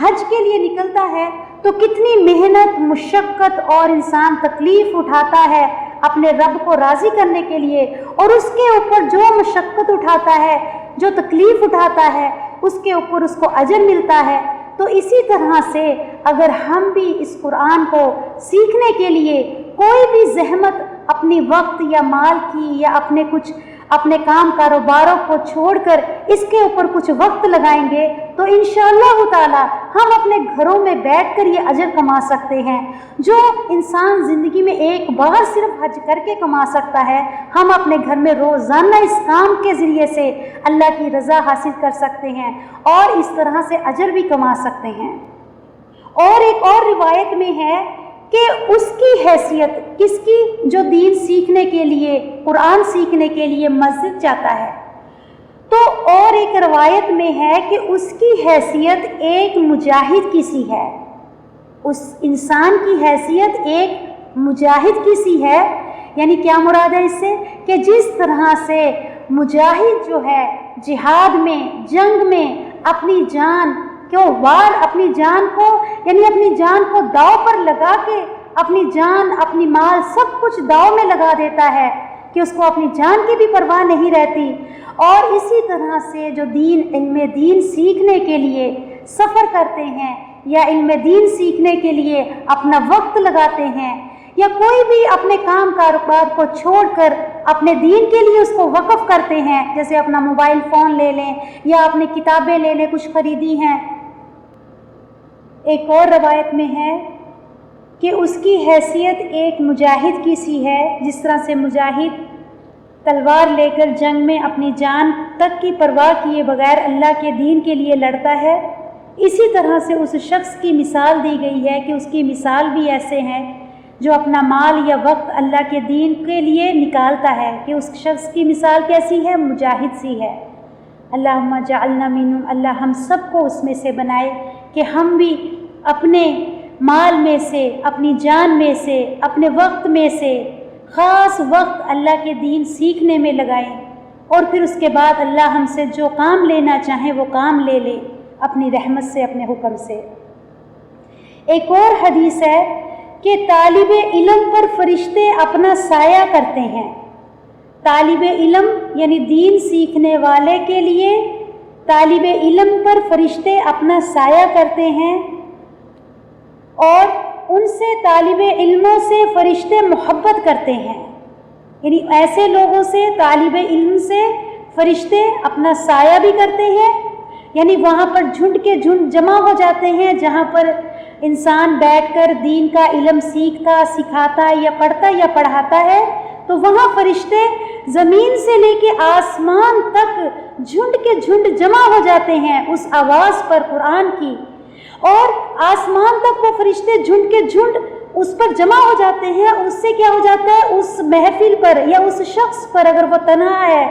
[SPEAKER 1] حج کے لیے نکلتا ہے تو کتنی محنت، مشقت اور انسان تکلیف اٹھاتا ہے اپنے رب کو راضی کرنے کے لیے، اور اس کے اوپر جو مشقت اٹھاتا ہے، جو تکلیف اٹھاتا ہے، اس کے اوپر اس کو اجر ملتا ہے۔ تو اسی طرح سے اگر ہم بھی اس قرآن کو سیکھنے کے لیے کوئی بھی زحمت اپنی وقت یا مال کی یا اپنے کام کاروباروں کو چھوڑ کر اس کے اوپر کچھ وقت لگائیں گے، تو انشاءاللہ تعالی ہم اپنے گھروں میں بیٹھ کر یہ اجر کما سکتے ہیں۔ جو انسان زندگی میں ایک بار صرف حج کر کے کما سکتا ہے، ہم اپنے گھر میں روزانہ اس کام کے ذریعے سے اللہ کی رضا حاصل کر سکتے ہیں اور اس طرح سے اجر بھی کما سکتے ہیں۔ اور ایک اور روایت میں ہے کہ اس کی حیثیت، کس کی؟ جو دین سیکھنے کے لیے، قرآن سیکھنے کے لیے مسجد جاتا ہے، تو اور ایک روایت میں ہے کہ اس کی حیثیت ایک مجاہد کی سی ہے۔ اس انسان کی حیثیت ایک مجاہد کی سی ہے۔ یعنی کیا مراد ہے اس سے؟ کہ جس طرح سے مجاہد جو ہے جہاد میں، جنگ میں اپنی جان اپنی جان کو داؤ پر لگا کے اپنی جان، اپنی مال سب کچھ داؤ میں لگا دیتا ہے کہ اس کو اپنی جان کی بھی پرواہ نہیں رہتی، اور اسی طرح سے جو علم دین سیکھنے کے لیے سفر کرتے ہیں یا علم دین سیکھنے کے لیے اپنا وقت لگاتے ہیں، یا کوئی بھی اپنے کام کاروبار کو چھوڑ کر اپنے دین کے لیے اس کو وقف کرتے ہیں، جیسے اپنا موبائل فون لے لیں یا اپنی کتابیں لے لیں کچھ خریدی ہیں۔ ایک اور روایت میں ہے کہ اس کی حیثیت ایک مجاہد کی سی ہے، جس طرح سے مجاہد تلوار لے کر جنگ میں اپنی جان تک کی پرواہ کیے بغیر اللہ کے دین کے لیے لڑتا ہے، اسی طرح سے اس شخص کی مثال دی گئی ہے کہ اس کی مثال بھی ایسے ہیں جو اپنا مال یا وقت اللہ کے دین کے لیے نکالتا ہے، کہ اس شخص کی مثال کیسی ہے؟ مجاہد سی ہے۔ اللہم جعلنا منہم، اللہ ہم سب کو اس میں سے بنائے کہ ہم بھی اپنے مال میں سے، اپنی جان میں سے، اپنے وقت میں سے خاص وقت اللہ کے دین سیکھنے میں لگائیں، اور پھر اس کے بعد اللہ ہم سے جو کام لینا چاہیں وہ کام لے لے اپنی رحمت سے، اپنے حکم سے۔ ایک اور حدیث ہے کہ طالب علم پر فرشتے اپنا سایہ کرتے ہیں۔ طالب علم یعنی دین سیکھنے والے کے لیے طالب علم پر فرشتے اپنا سایہ کرتے ہیں، اور ان سے طالب علموں سے فرشتے محبت کرتے ہیں، یعنی ایسے لوگوں سے، طالب علم سے فرشتے اپنا سایہ بھی کرتے ہیں، یعنی وہاں پر جھنڈ کے جھنڈ جمع ہو جاتے ہیں جہاں پر انسان بیٹھ کر دین کا علم سیکھتا، سکھاتا یا پڑھتا یا پڑھاتا ہے، تو وہاں فرشتے زمین سے لے کے آسمان تک جھنڈ کے جھنڈ جمع ہو جاتے ہیں اس آواز پر قرآن کی، اور آسمان تک وہ فرشتے جھنڈ کے جھنڈ اس پر جمع ہو جاتے ہیں۔ اس سے کیا ہو جاتا ہے؟ اس محفل پر یا اس شخص پر اگر وہ تنہا ہے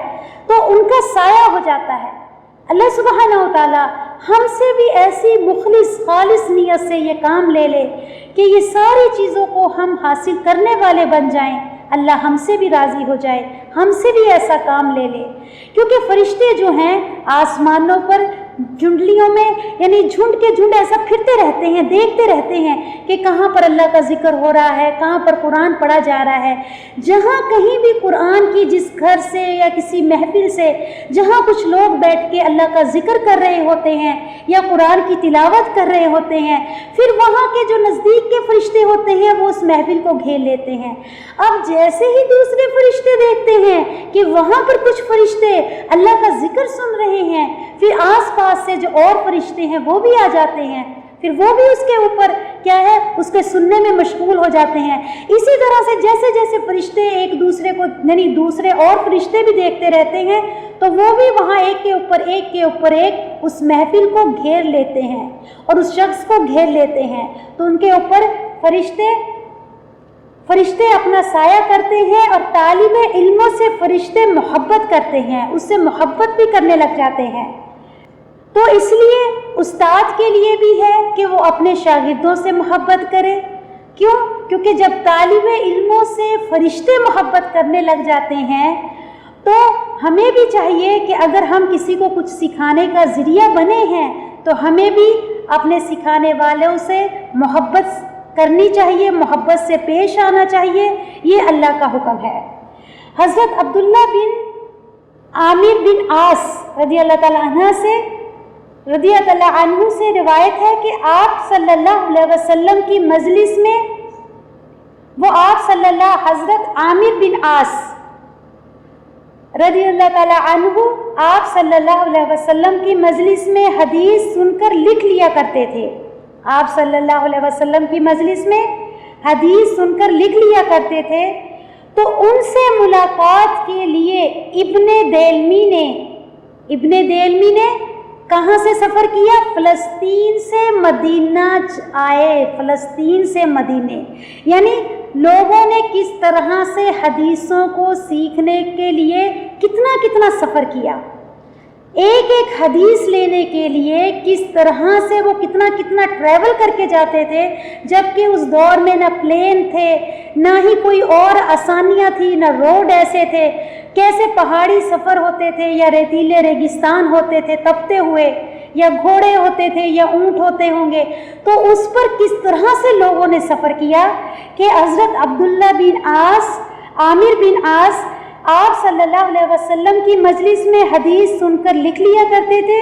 [SPEAKER 1] تو ان کا سایہ ہو جاتا ہے۔ اللہ سبحانہ و تعالی ہم سے بھی ایسی مخلص خالص نیت سے یہ کام لے لے کہ یہ ساری چیزوں کو ہم حاصل کرنے والے بن جائیں، اللہ ہم سے بھی راضی ہو جائے، ہم سے بھی ایسا کام لے لے، کیونکہ فرشتے جو ہیں آسمانوں پر جھنڈلیوں میں یعنی جھنڈ کے جھنڈ ایسا پھرتے رہتے ہیں، دیکھتے رہتے ہیں کہ کہاں پر اللہ کا ذکر ہو رہا ہے، کہاں پر قرآن پڑھا جا رہا ہے۔ جہاں کہیں بھی قرآن کی جس گھر سے یا کسی محفل سے جہاں کچھ لوگ بیٹھ کے اللہ کا ذکر کر رہے ہوتے ہیں یا قرآن کی تلاوت کر رہے ہوتے ہیں، پھر وہاں کے جو نزدیک کے فرشتے ہوتے ہیں وہ اس محفل کو گھیر لیتے ہیں۔ اب جیسے ہی دوسرے فرشتے دیکھتے ہیں کہ وہاں پر کچھ فرشتے اللہ کا ذکر سن رہے ہیں، پھر آس پاس سے جو اور فرشتے ہیں وہ بھی آ جاتے ہیں، پھر وہ بھی اس کے اوپر کیا ہے، اس کے سننے میں مشغول ہو جاتے ہیں۔ اسی طرح سے جیسے جیسے فرشتے ایک دوسرے کو یعنی دوسرے اور فرشتے بھی دیکھتے رہتے ہیں تو وہ بھی وہاں ایک کے اوپر ایک کے اوپر ایک اس محفل کو گھیر لیتے ہیں اور اس شخص کو گھیر لیتے ہیں، تو ان کے اوپر فرشتے اپنا سایہ کرتے ہیں، اور طالب علموں سے فرشتے محبت کرتے ہیں، اس سے محبت بھی کرنے لگ جاتے ہیں۔ تو اس لیے استاد کے لیے بھی ہے کہ وہ اپنے شاگردوں سے محبت کرے۔ کیوں؟ کیونکہ جب طالب علموں سے فرشتے محبت کرنے لگ جاتے ہیں تو ہمیں بھی چاہیے کہ اگر ہم کسی کو کچھ سکھانے کا ذریعہ بنے ہیں تو ہمیں بھی اپنے سکھانے والوں سے محبت کرنی چاہیے، محبت سے پیش آنا چاہیے، یہ اللہ کا حکم ہے۔ حضرت عبداللہ بن عامر بن عاص رضی اللہ عنہ سے روایت ہے کہ آپ صلی اللہ علیہ وسلم کی مجلس میں حضرت عامر بن عاص رضی اللہ تعالی عنہ آپ صلی اللہ علیہ وسلم کی مجلس میں حدیث سن کر لکھ لیا کرتے تھے۔ آپ صلی اللہ علیہ وسلم کی مجلس میں حدیث سن کر لکھ لیا کرتے تھے، تو ان سے ملاقات کے لیے ابن دیلمی نے کہاں سے سفر کیا؟ فلسطین سے مدینہ آئے، فلسطین سے مدینے، یعنی لوگوں نے کس طرح سے حدیثوں کو سیکھنے کے لیے کتنا سفر کیا، ایک ایک حدیث لینے کے لیے کس طرح سے وہ کتنا ٹریول کر کے جاتے تھے، جبکہ اس دور میں نہ پلین تھے، نہ ہی کوئی اور آسانیاں تھی، نہ روڈ ایسے تھے، کیسے پہاڑی سفر ہوتے تھے یا ریتیلے ریگستان ہوتے تھے تپتے ہوئے، یا گھوڑے ہوتے تھے یا اونٹ ہوتے ہوں گے، تو اس پر کس طرح سے لوگوں نے سفر کیا کہ حضرت عبداللہ بن عامر بن عاص آپ صلی اللہ علیہ وسلم کی مجلس میں حدیث سن کر لکھ لیا کرتے تھے،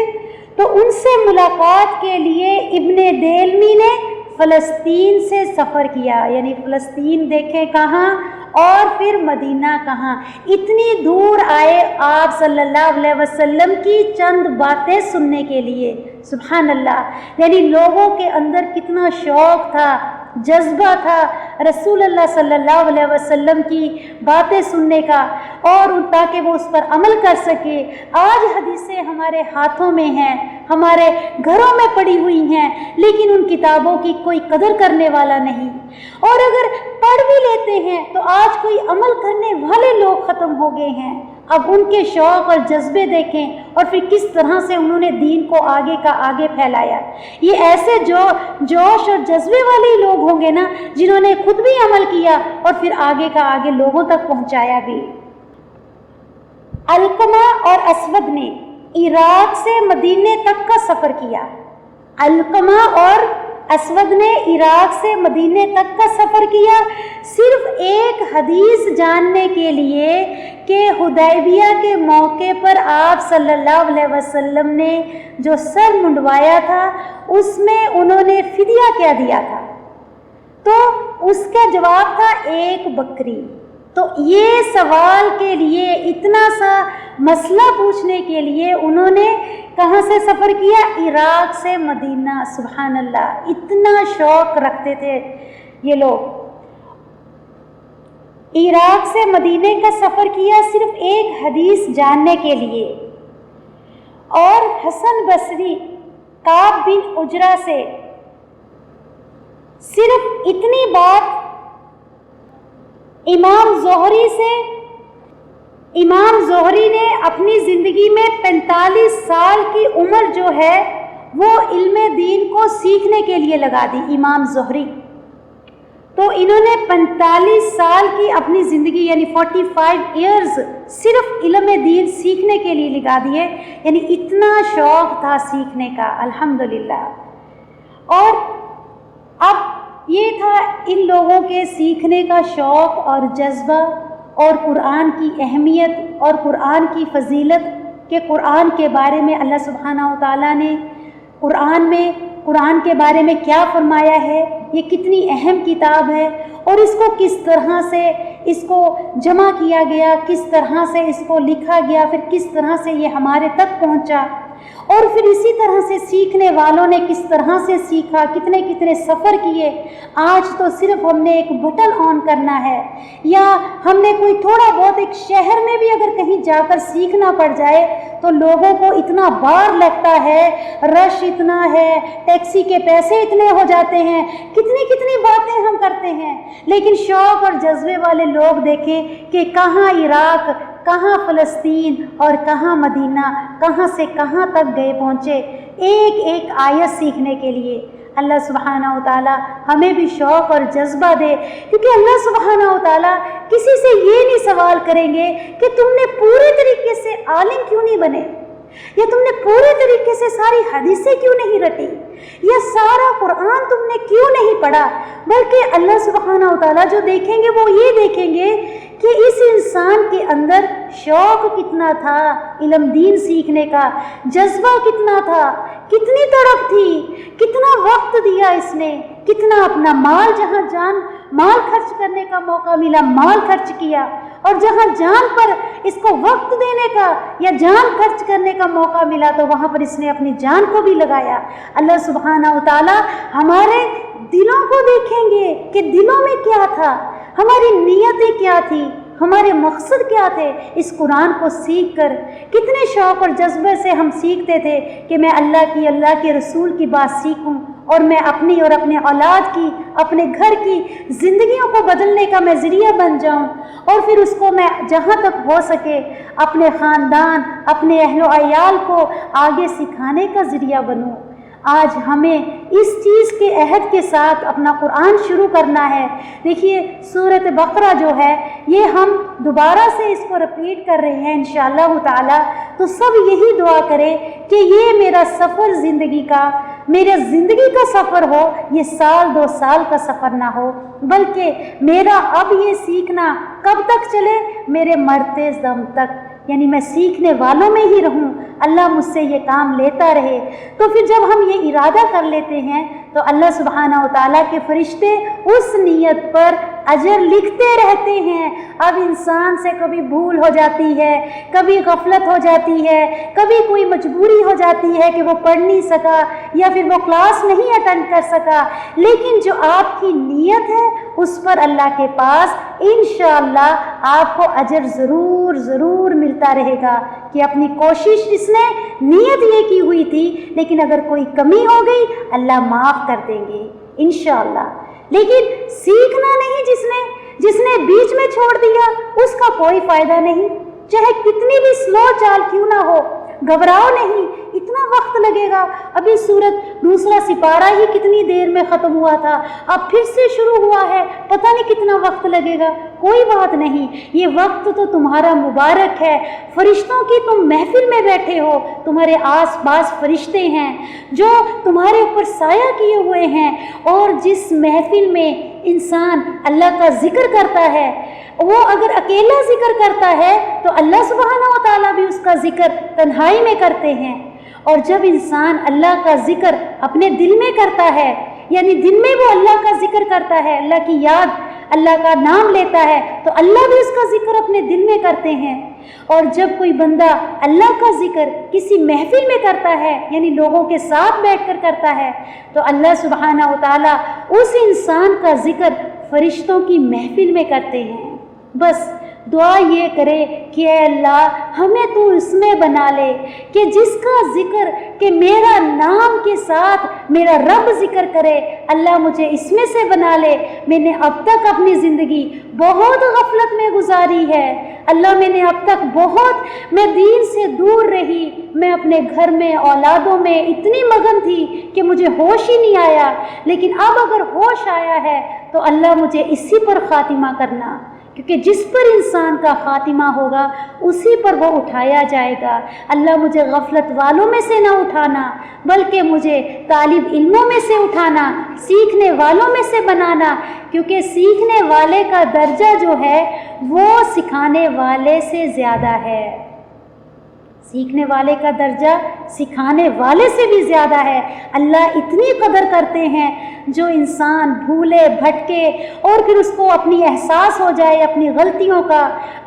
[SPEAKER 1] تو ان سے ملاقات کے لیے ابن دیلمی نے فلسطین سے سفر کیا، یعنی فلسطین دیکھیں کہاں اور پھر مدینہ کہاں، اتنی دور آئے آپ صلی اللہ علیہ وسلم کی چند باتیں سننے کے لیے۔ سبحان اللہ، یعنی لوگوں کے اندر کتنا شوق تھا، جذبہ تھا رسول اللہ صلی اللہ علیہ وسلم کی باتیں سننے کا، اور تاکہ وہ اس پر عمل کر سکے۔ آج حدیثیں ہمارے ہاتھوں میں ہیں، ہمارے گھروں میں پڑی ہوئی ہیں، لیکن ان کتابوں کی کوئی قدر کرنے والا نہیں، اور اگر پڑھ بھی لیتے ہیں تو آج کوئی عمل کرنے والے لوگ ختم ہو گئے ہیں۔ اب ان کے شوق اور جذبے دیکھیں، اور پھر کس طرح سے انہوں نے دین کو آگے کا آگے پھیلایا۔ یہ ایسے جوش اور جذبے والے لوگ ہوں گے نا، جنہوں نے خود بھی عمل کیا اور پھر آگے کا آگے لوگوں تک پہنچایا بھی۔ علقمہ اور اسود نے عراق سے مدینے تک کا سفر کیا۔ علقمہ اور اسود نے عراق سے مدینے تک کا سفر کیا، صرف ایک حدیث جاننے کے لیے کہ حدیبیہ کے موقع پر آپ صلی اللہ علیہ وسلم نے جو سر منڈوایا تھا اس میں انہوں نے فدیہ کیا دیا تھا، تو اس کا جواب تھا ایک بکری۔ تو یہ سوال کے لیے، اتنا سا مسئلہ پوچھنے کے لیے انہوں نے کہاں سے سفر کیا؟ عراق سے مدینہ۔ سبحان اللہ، اتنا شوق رکھتے تھے یہ لوگ۔ عراق سے مدینے کا سفر کیا صرف ایک حدیث جاننے کے لیے۔ اور حسن بصری کعب بن عجرہ سے صرف اتنی بات، امام زہری نے اپنی زندگی میں 45 سال کی عمر جو ہے وہ علم دین کو سیکھنے کے لیے لگا دی۔ امام زہری تو انہوں نے 45 سال کی اپنی زندگی، یعنی 45 ایئرز صرف علم دین سیکھنے کے لیے لگا دیے، یعنی اتنا شوق تھا سیکھنے کا، الحمدللہ۔ اور اب یہ تھا ان لوگوں کے سیکھنے کا شوق اور جذبہ، اور قرآن کی اہمیت اور قرآن کی فضیلت، کہ قرآن کے بارے میں اللہ سبحانہ و تعالیٰ نے قرآن کے بارے میں کیا فرمایا ہے، یہ کتنی اہم کتاب ہے، اور اس کو کس طرح سے اس کو جمع کیا گیا، کس طرح سے اس کو لکھا گیا، پھر کس طرح سے یہ ہمارے تک پہنچا، اور پھر اسی طرح سے سیکھنے والوں نے کس طرح سے سیکھا، کتنے کتنے سفر کیے۔ آج تو صرف ہم نے ایک بٹن آن کرنا ہے، یا ہم نے کوئی تھوڑا بہت ایک شہر میں بھی اگر کہیں جا کر سیکھنا پڑ جائے تو لوگوں کو اتنا بار لگتا ہے، رش اتنا ہے، ٹیکسی کے پیسے اتنے ہو جاتے ہیں، کتنی کتنی باتیں ہم کرتے ہیں، لیکن شوق اور جذبے والے لوگ دیکھیں کہ کہاں عراق، کہاں فلسطین اور کہاں مدینہ، کہاں سے کہاں تک گئے پہنچے ایک ایک آیت سیکھنے کے لیے۔ اللہ سبحانہ و تعالیٰ ہمیں بھی شوق اور جذبہ دے، کیونکہ اللہ سبحانہ و تعالیٰ کسی سے یہ نہیں سوال کریں گے کہ تم نے پورے طریقے سے عالم کیوں نہیں بنے، یا تم نے پورے طریقے سے ساری حدیثیں کیوں نہیں رٹی، یا سارا قرآن تم نے کیوں نہیں پڑھا، بلکہ اللہ سبحانہ و تعالیٰ جو دیکھیں گے وہ یہ دیکھیں گے کہ اس انسان کے اندر شوق کتنا تھا علم دین سیکھنے کا، جذبہ کتنا تھا، کتنی تڑپ تھی، کتنا وقت دیا اس نے، کتنا اپنا مال، جہاں مال خرچ کرنے کا موقع ملا مال خرچ کیا، اور جہاں جان پر اس کو وقت دینے کا یا جان خرچ کرنے کا موقع ملا تو وہاں پر اس نے اپنی جان کو بھی لگایا۔ اللہ سبحانہ و تعالیٰ ہمارے دلوں کو دیکھیں گے کہ دلوں میں کیا تھا، ہماری نیتیں کیا تھی، ہمارے مقصد کیا تھے اس قرآن کو سیکھ کر۔ کتنے شوق اور جذبے سے ہم سیکھتے تھے کہ میں اللہ کے رسول کی بات سیکھوں، اور میں اپنی اور اپنے اولاد کی، اپنے گھر کی زندگیوں کو بدلنے کا میں ذریعہ بن جاؤں، اور پھر اس کو میں جہاں تک ہو سکے اپنے خاندان، اپنے اہل و عیال کو آگے سکھانے کا ذریعہ بنوں۔ آج ہمیں اس چیز کے عہد کے ساتھ اپنا قرآن شروع کرنا ہے۔ دیکھیے سورۃ بقرہ جو ہے یہ ہم دوبارہ سے اس کو رپیٹ کر رہے ہیں انشاءاللہ تعالی، تو سب یہی دعا کریں کہ یہ میرا سفر زندگی کا، میرے زندگی کا سفر ہو، یہ سال 2 سال کا سفر نہ ہو، بلکہ میرا اب یہ سیکھنا کب تک چلے؟ میرے مرتے دم تک، یعنی میں سیکھنے والوں میں ہی رہوں، اللہ مجھ سے یہ کام لیتا رہے۔ تو پھر جب ہم یہ ارادہ کر لیتے ہیں تو اللہ سبحانہ و تعالیٰ کے فرشتے اس نیت پر اجر لکھتے رہتے ہیں۔ اب انسان سے کبھی بھول ہو جاتی ہے، کبھی غفلت ہو جاتی ہے، کبھی کوئی مجبوری ہو جاتی ہے کہ وہ پڑھ نہیں سکا یا پھر وہ کلاس نہیں اٹینڈ کر سکا، لیکن جو آپ کی نیت ہے اس پر اللہ کے پاس انشاءاللہ آپ کو اجر ضرور ضرور ملتا رہے گا کہ اپنی کوشش جس نے نیت یہ کی ہوئی تھی، لیکن اگر کوئی کمی ہو گئی اللہ معاف کر دیں گے انشاءاللہ۔ لیکن سیکھنا نہیں جس نے بیچ میں چھوڑ دیا اس کا کوئی فائدہ نہیں، چاہے کتنی بھی سلو چال کیوں نہ ہو، گھبراؤ نہیں، اتنا وقت لگے گا۔ ابھی سورت دوسرا سپارہ ہی کتنی دیر میں ختم ہوا تھا، اب پھر سے شروع ہوا ہے، پتہ نہیں کتنا وقت لگے گا، کوئی بات نہیں، یہ وقت تو تمہارا مبارک ہے۔ فرشتوں کی تم محفل میں بیٹھے ہو، تمہارے آس پاس فرشتے ہیں جو تمہارے اوپر سایہ کیے ہوئے ہیں، اور جس محفل میں انسان اللہ کا ذکر کرتا ہے، وہ اگر اکیلا ذکر کرتا ہے تو اللہ سبحانہ و تعالیٰ بھی اس کا ذکر تنہائی میں کرتے ہیں، اور جب انسان اللہ کا ذکر اپنے دل میں کرتا ہے، یعنی دن میں وہ اللہ کا ذکر کرتا ہے، اللہ کی یاد، اللہ کا نام لیتا ہے، تو اللہ بھی اس کا ذکر اپنے دل میں کرتے ہیں۔ اور جب کوئی بندہ اللہ کا ذکر کسی محفل میں کرتا ہے، یعنی لوگوں کے ساتھ بیٹھ کر کرتا ہے، تو اللہ سبحانہ و تعالیٰ اس انسان کا ذکر فرشتوں کی محفل میں کرتے ہیں۔ بس دعا یہ کرے کہ اے اللہ ہمیں تو اس میں بنا لے کہ جس کا ذکر کہ میرا نام کے ساتھ میرا رب ذکر کرے، اللہ مجھے اس میں سے بنا لے۔ میں نے اب تک اپنی زندگی بہت غفلت میں گزاری ہے اللہ، میں نے اب تک میں دین سے دور رہی، میں اپنے گھر میں اولادوں میں اتنی مگن تھی کہ مجھے ہوش ہی نہیں آیا، لیکن اب اگر ہوش آیا ہے تو اللہ مجھے اسی پر خاتمہ کرنا، کیونکہ جس پر انسان کا خاتمہ ہوگا اسی پر وہ اٹھایا جائے گا۔ اللہ مجھے غفلت والوں میں سے نہ اٹھانا، بلکہ مجھے طالب علموں میں سے اٹھانا، سیکھنے والوں میں سے بنانا، کیونکہ سیکھنے والے کا درجہ جو ہے وہ سکھانے والے سے زیادہ ہے، سیکھنے والے کا درجہ سکھانے والے سے بھی زیادہ ہے۔ اللہ اتنی قدر کرتے ہیں، جو انسان بھولے بھٹکے اور پھر اس کو اپنی احساس ہو جائے اپنی غلطیوں کا،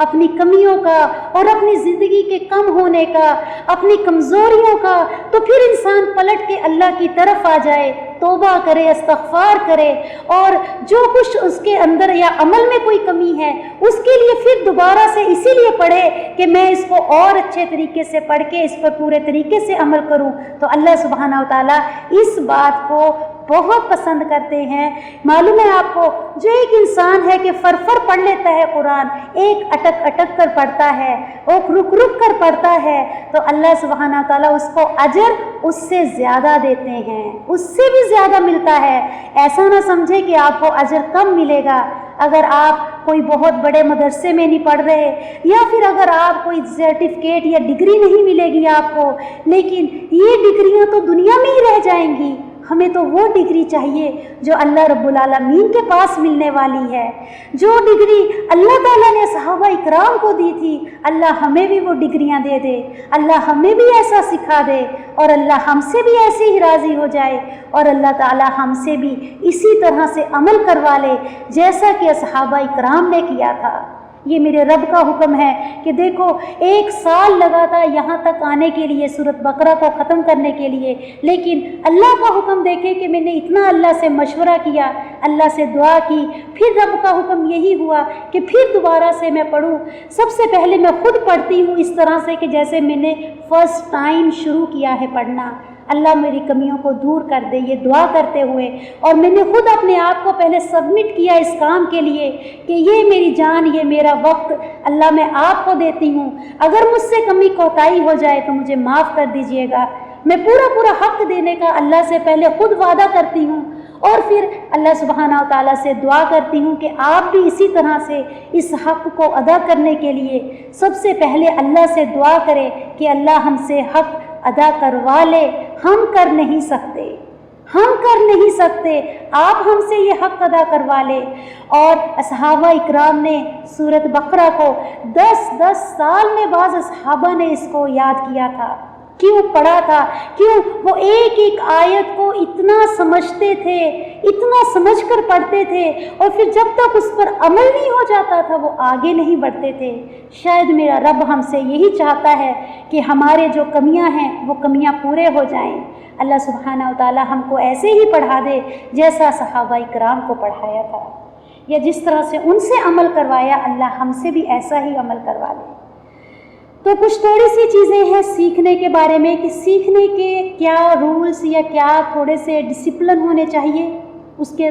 [SPEAKER 1] اپنی کمیوں کا، اور اپنی زندگی کے کم ہونے کا، اپنی کمزوریوں کا، تو پھر انسان پلٹ کے اللہ کی طرف آ جائے، توبہ کرے، استغفار کرے، اور جو کچھ اس کے اندر یا عمل میں کوئی کمی ہے اس کے لیے پھر دوبارہ سے اسی لیے پڑھے کہ میں اس کو اور اچھے طریقے سے پڑھ کے اس پر پورے طریقے سے عمل کروں، تو اللہ سبحانہ و تعالیٰ اس بات کو بہت پسند کرتے ہیں۔ معلوم ہے آپ کو، جو ایک انسان ہے کہ فرفر پڑھ لیتا ہے قرآن، ایک اٹک اٹک کر پڑھتا ہے، ایک رک رک کر پڑھتا ہے، تو اللہ سبحانہ تعالیٰ اس کو اجر اس سے زیادہ دیتے ہیں، اس سے بھی زیادہ ملتا ہے۔ ایسا نہ سمجھے کہ آپ کو اجر کم ملے گا اگر آپ کوئی بہت بڑے مدرسے میں نہیں پڑھ رہے، یا پھر اگر آپ کوئی سرٹیفکیٹ یا ڈگری نہیں ملے گی آپ کو، لیکن یہ ڈگریاں تو دنیا میں ہی رہ جائیں گی۔ ہمیں تو وہ ڈگری چاہیے جو اللہ رب العالمین کے پاس ملنے والی ہے، جو ڈگری اللہ تعالیٰ نے صحابہ اکرام کو دی تھی، اللہ ہمیں بھی وہ ڈگریاں دے دے، اللہ ہمیں بھی ایسا سکھا دے، اور اللہ ہم سے بھی ایسے ہی راضی ہو جائے، اور اللہ تعالیٰ ہم سے بھی اسی طرح سے عمل کروا لے جیسا کہ صحابہ اکرام نے کیا تھا۔ یہ میرے رب کا حکم ہے کہ دیکھو 1 سال لگا تھا یہاں تک آنے کے لیے، سورۃ بقرہ کو ختم کرنے کے لیے، لیکن اللہ کا حکم دیکھے کہ میں نے اتنا اللہ سے مشورہ کیا، اللہ سے دعا کی، پھر رب کا حکم یہی ہوا کہ پھر دوبارہ سے میں پڑھوں۔ سب سے پہلے میں خود پڑھتی ہوں اس طرح سے کہ جیسے میں نے فرسٹ ٹائم شروع کیا ہے پڑھنا۔ اللہ میری کمیوں کو دور کر دے، یہ دعا کرتے ہوئے، اور میں نے خود اپنے آپ کو پہلے سبمٹ کیا اس کام کے لیے کہ یہ میری جان، یہ میرا وقت اللہ میں آپ کو دیتی ہوں، اگر مجھ سے کمی کوتاہی ہو جائے تو مجھے معاف کر دیجئے گا۔ میں پورا حق دینے کا اللہ سے پہلے خود وعدہ کرتی ہوں، اور پھر اللہ سبحانہ و تعالیٰ سے دعا کرتی ہوں کہ آپ بھی اسی طرح سے اس حق کو ادا کرنے کے لیے سب سے پہلے اللہ سے دعا کرے کہ اللہ ہم سے حق ادا کروا لے۔ ہم کر نہیں سکتے، ہم کر نہیں سکتے، آپ ہم سے یہ حق ادا کروا لے۔ اور اصحابہ اکرام نے سورۃ بقرہ کو 10 سال میں بعض اصحابہ نے اس کو یاد کیا تھا، کیوں پڑھا تھا، کیوں وہ ایک ایک آیت کو اتنا سمجھتے تھے، اتنا سمجھ کر پڑھتے تھے، اور پھر جب تک اس پر عمل نہیں ہو جاتا تھا وہ آگے نہیں بڑھتے تھے۔ شاید میرا رب ہم سے یہی چاہتا ہے کہ ہمارے جو کمیاں ہیں وہ کمیاں پورے ہو جائیں۔ اللہ سبحانہ و تعالی ہم کو ایسے ہی پڑھا دے جیسا صحابہ اکرام کو پڑھایا تھا، یا جس طرح سے ان سے عمل کروایا اللہ ہم سے بھی ایسا ہی عمل کروا لے۔ تو کچھ تھوڑی سی چیزیں ہیں سیکھنے کے بارے میں، کہ سیکھنے کے کیا رولز یا کیا تھوڑے سے ڈسپلن ہونے چاہیے، اس کے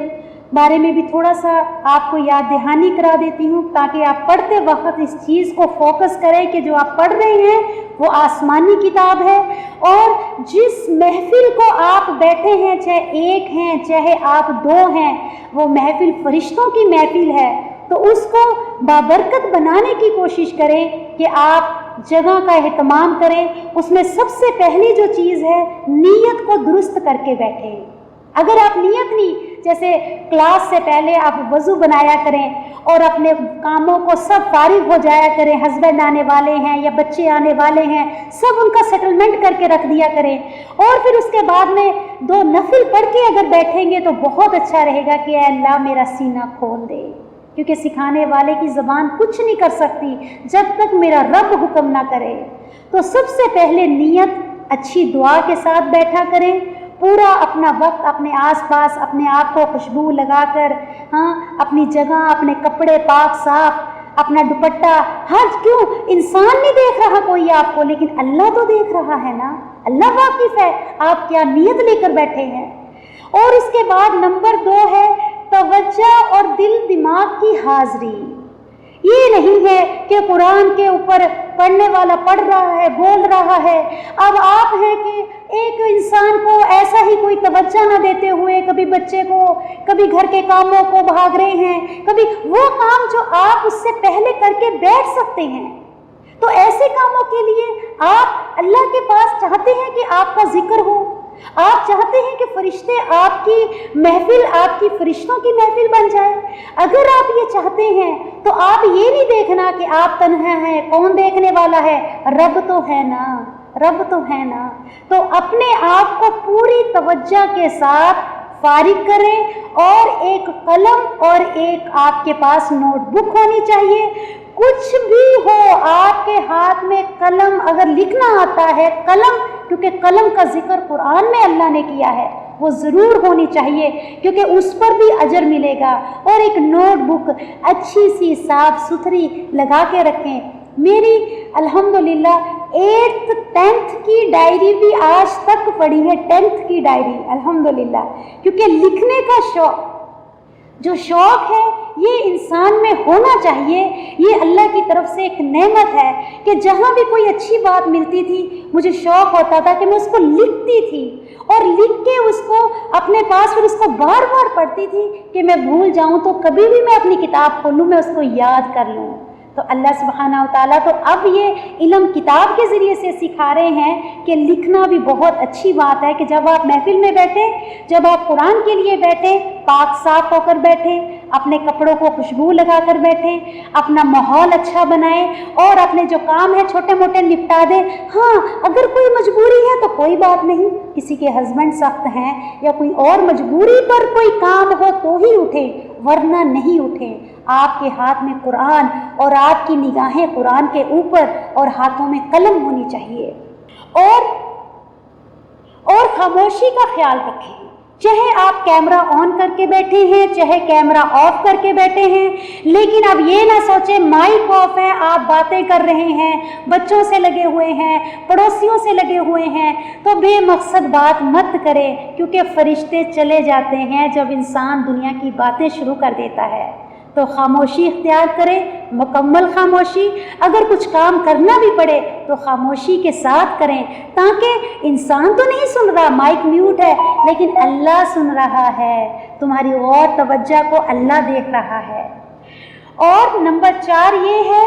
[SPEAKER 1] بارے میں بھی تھوڑا سا آپ کو یاد دہانی کرا دیتی ہوں، تاکہ آپ پڑھتے وقت اس چیز کو فوکس کریں کہ جو آپ پڑھ رہے ہیں وہ آسمانی کتاب ہے، اور جس محفل کو آپ بیٹھے ہیں، چاہے ایک ہیں چاہے آپ 2 ہیں، وہ محفل فرشتوں کی محفل ہے۔ تو اس کو بابرکت بنانے کی کوشش کریں کہ آپ جگہ کا اہتمام کریں۔ اس میں سب سے پہلی جو چیز ہے، نیت کو درست کر کے بیٹھیں۔ اگر آپ نیت نہیں، جیسے کلاس سے پہلے آپ وضو بنایا کریں اور اپنے کاموں کو سب فارغ ہو جایا کریں، ہسبینڈ آنے والے ہیں یا بچے آنے والے ہیں، سب ان کا سیٹلمنٹ کر کے رکھ دیا کریں، اور پھر اس کے بعد میں 2 نفل پڑھ کے اگر بیٹھیں گے تو بہت اچھا رہے گا کہ اے اللہ میرا سینہ کھول دے، کیونکہ سکھانے والے کی زبان کچھ نہیں کر سکتی جب تک میرا رب حکم نہ کرے۔ تو سب سے پہلے نیت اچھی دعا کے ساتھ بیٹھا کریں، پورا اپنا وقت اپنے آس پاس اپنے آپ کو خوشبو لگا کر، اپنی جگہ، اپنے کپڑے پاک صاف، اپنا دوپٹہ، کیوں انسان نہیں دیکھ رہا کوئی آپ کو، لیکن اللہ تو دیکھ رہا ہے نا، اللہ واقف ہے آپ کیا نیت لے کر بیٹھے ہیں۔ اور اس کے بعد نمبر 2 ہے توجہ اور دل دماغ کی حاضری۔ یہ نہیں ہے کہ قرآن کے اوپر پڑھنے والا پڑھ رہا ہے، بول رہا ہے، اب آپ ہیں کہ ایک انسان کو ایسا ہی کوئی توجہ نہ دیتے ہوئے، کبھی بچے کو، کبھی گھر کے کاموں کو بھاگ رہے ہیں، کبھی وہ کام جو آپ اس سے پہلے کر کے بیٹھ سکتے ہیں۔ تو ایسے کاموں کے لیے آپ اللہ کے پاس چاہتے ہیں کہ آپ کا ذکر ہو، آپ چاہتے ہیں کہ فرشتے آپ کی محفل، آپ کی فرشتوں کی محفل بن جائے۔ اگر آپ یہ چاہتے ہیں تو آپ یہ نہیں دیکھنا کہ آپ تنہا ہیں، کون دیکھنے والا ہے، رب تو ہے نا، رب تو ہے نا۔ تو اپنے آپ کو پوری توجہ کے ساتھ فارغ کریں، اور ایک قلم اور ایک آپ کے پاس نوٹ بک ہونی چاہیے۔ کچھ بھی ہو آپ کے ہاتھ میں قلم، اگر لکھنا آتا ہے قلم، کیونکہ قلم کا ذکر قرآن میں اللہ نے کیا ہے، وہ ضرور ہونی چاہیے کیونکہ اس پر بھی اجر ملے گا۔ اور ایک نوٹ بک اچھی سی صاف ستھری لگا کے رکھیں۔ میری الحمدللہ 8th 10th کی ڈائری بھی آج تک پڑھی ہے، 10th کی ڈائری الحمدللہ، کیونکہ لکھنے کا شوق، جو شوق ہے یہ انسان میں ہونا چاہیے۔ یہ اللہ کی طرف سے ایک نعمت ہے کہ جہاں بھی کوئی اچھی بات ملتی تھی مجھے شوق ہوتا تھا کہ میں اس کو لکھتی تھی، اور لکھ کے اس کو اپنے پاس پھر اس کو بار بار پڑھتی تھی کہ میں بھول جاؤں تو کبھی بھی میں اپنی کتاب کھولوں میں اس کو یاد کر لوں۔ تو اللہ سبحانہ و تعالیٰ تو اب یہ علم کتاب کے ذریعے سے سکھا رہے ہیں کہ لکھنا بھی بہت اچھی بات ہے، کہ جب آپ محفل میں بیٹھیں، جب آپ قرآن کے لیے بیٹھیں، پاک صاف ہو کر بیٹھیں، اپنے کپڑوں کو خوشبو لگا کر بیٹھیں، اپنا ماحول اچھا بنائیں، اور اپنے جو کام ہیں چھوٹے موٹے نپٹا دیں۔ ہاں اگر کوئی مجبوری ہے تو کوئی بات نہیں، کسی کے ہسبینڈ سخت ہیں یا کوئی اور مجبوری پر کوئی کام ہو تو ہی اٹھیں، ورنہ نہیں اٹھیں۔ آپ کے ہاتھ میں قرآن اور آپ کی نگاہیں قرآن کے اوپر اور ہاتھوں میں قلم ہونی چاہیے، اور خاموشی کا خیال رکھیں۔ چاہے آپ کیمرہ آن کر کے بیٹھے ہیں، چاہے کیمرہ آف کر کے بیٹھے ہیں، لیکن اب یہ نہ سوچیں مائک آف ہے، آپ باتیں کر رہے ہیں، بچوں سے لگے ہوئے ہیں، پڑوسیوں سے لگے ہوئے ہیں، تو بے مقصد بات مت کریں، کیونکہ فرشتے چلے جاتے ہیں جب انسان دنیا کی باتیں شروع کر دیتا ہے۔ تو خاموشی اختیار کریں، مکمل خاموشی۔ اگر کچھ کام کرنا بھی پڑے تو خاموشی کے ساتھ کریں، تاکہ انسان تو نہیں سن رہا، مائک میوٹ ہے، لیکن اللہ سن رہا ہے، تمہاری غور توجہ کو اللہ دیکھ رہا ہے۔ اور نمبر 4 یہ ہے،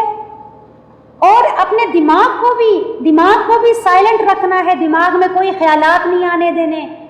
[SPEAKER 1] اور اپنے دماغ کو بھی سائلنٹ رکھنا ہے، دماغ میں کوئی خیالات نہیں آنے دینے۔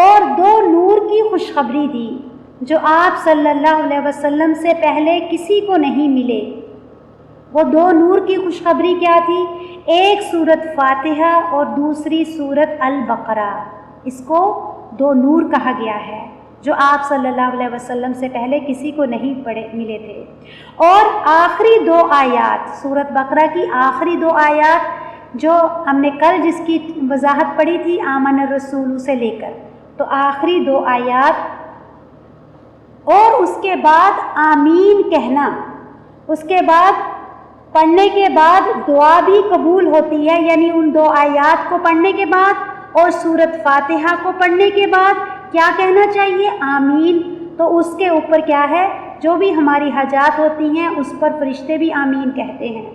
[SPEAKER 1] اور 2 نور کی خوشخبری دی جو آپ صلی اللہ علیہ وسلم سے پہلے کسی کو نہیں ملے۔ وہ 2 نور کی خوشخبری کیا تھی؟ ایک سورت فاتحہ اور دوسری سورت البقرہ۔ اس کو 2 نور کہا گیا ہے جو آپ صلی اللہ علیہ وسلم سے پہلے کسی کو نہیں ملے تھے۔ اور آخری 2 آیات، سورت بقرہ کی آخری 2 آیات جو ہم نے کل جس کی وضاحت پڑھی تھی آمن الرسول سے لے کر، تو آخری 2 آیات اور اس کے بعد آمین کہنا، اس کے بعد پڑھنے کے بعد دعا بھی قبول ہوتی ہے، یعنی ان 2 آیات کو پڑھنے کے بعد اور سورت فاتحہ کو پڑھنے کے بعد کیا کہنا چاہیے؟ آمین۔ تو اس کے اوپر کیا ہے؟ جو بھی ہماری حاجات ہوتی ہیں اس پر فرشتے بھی آمین کہتے ہیں۔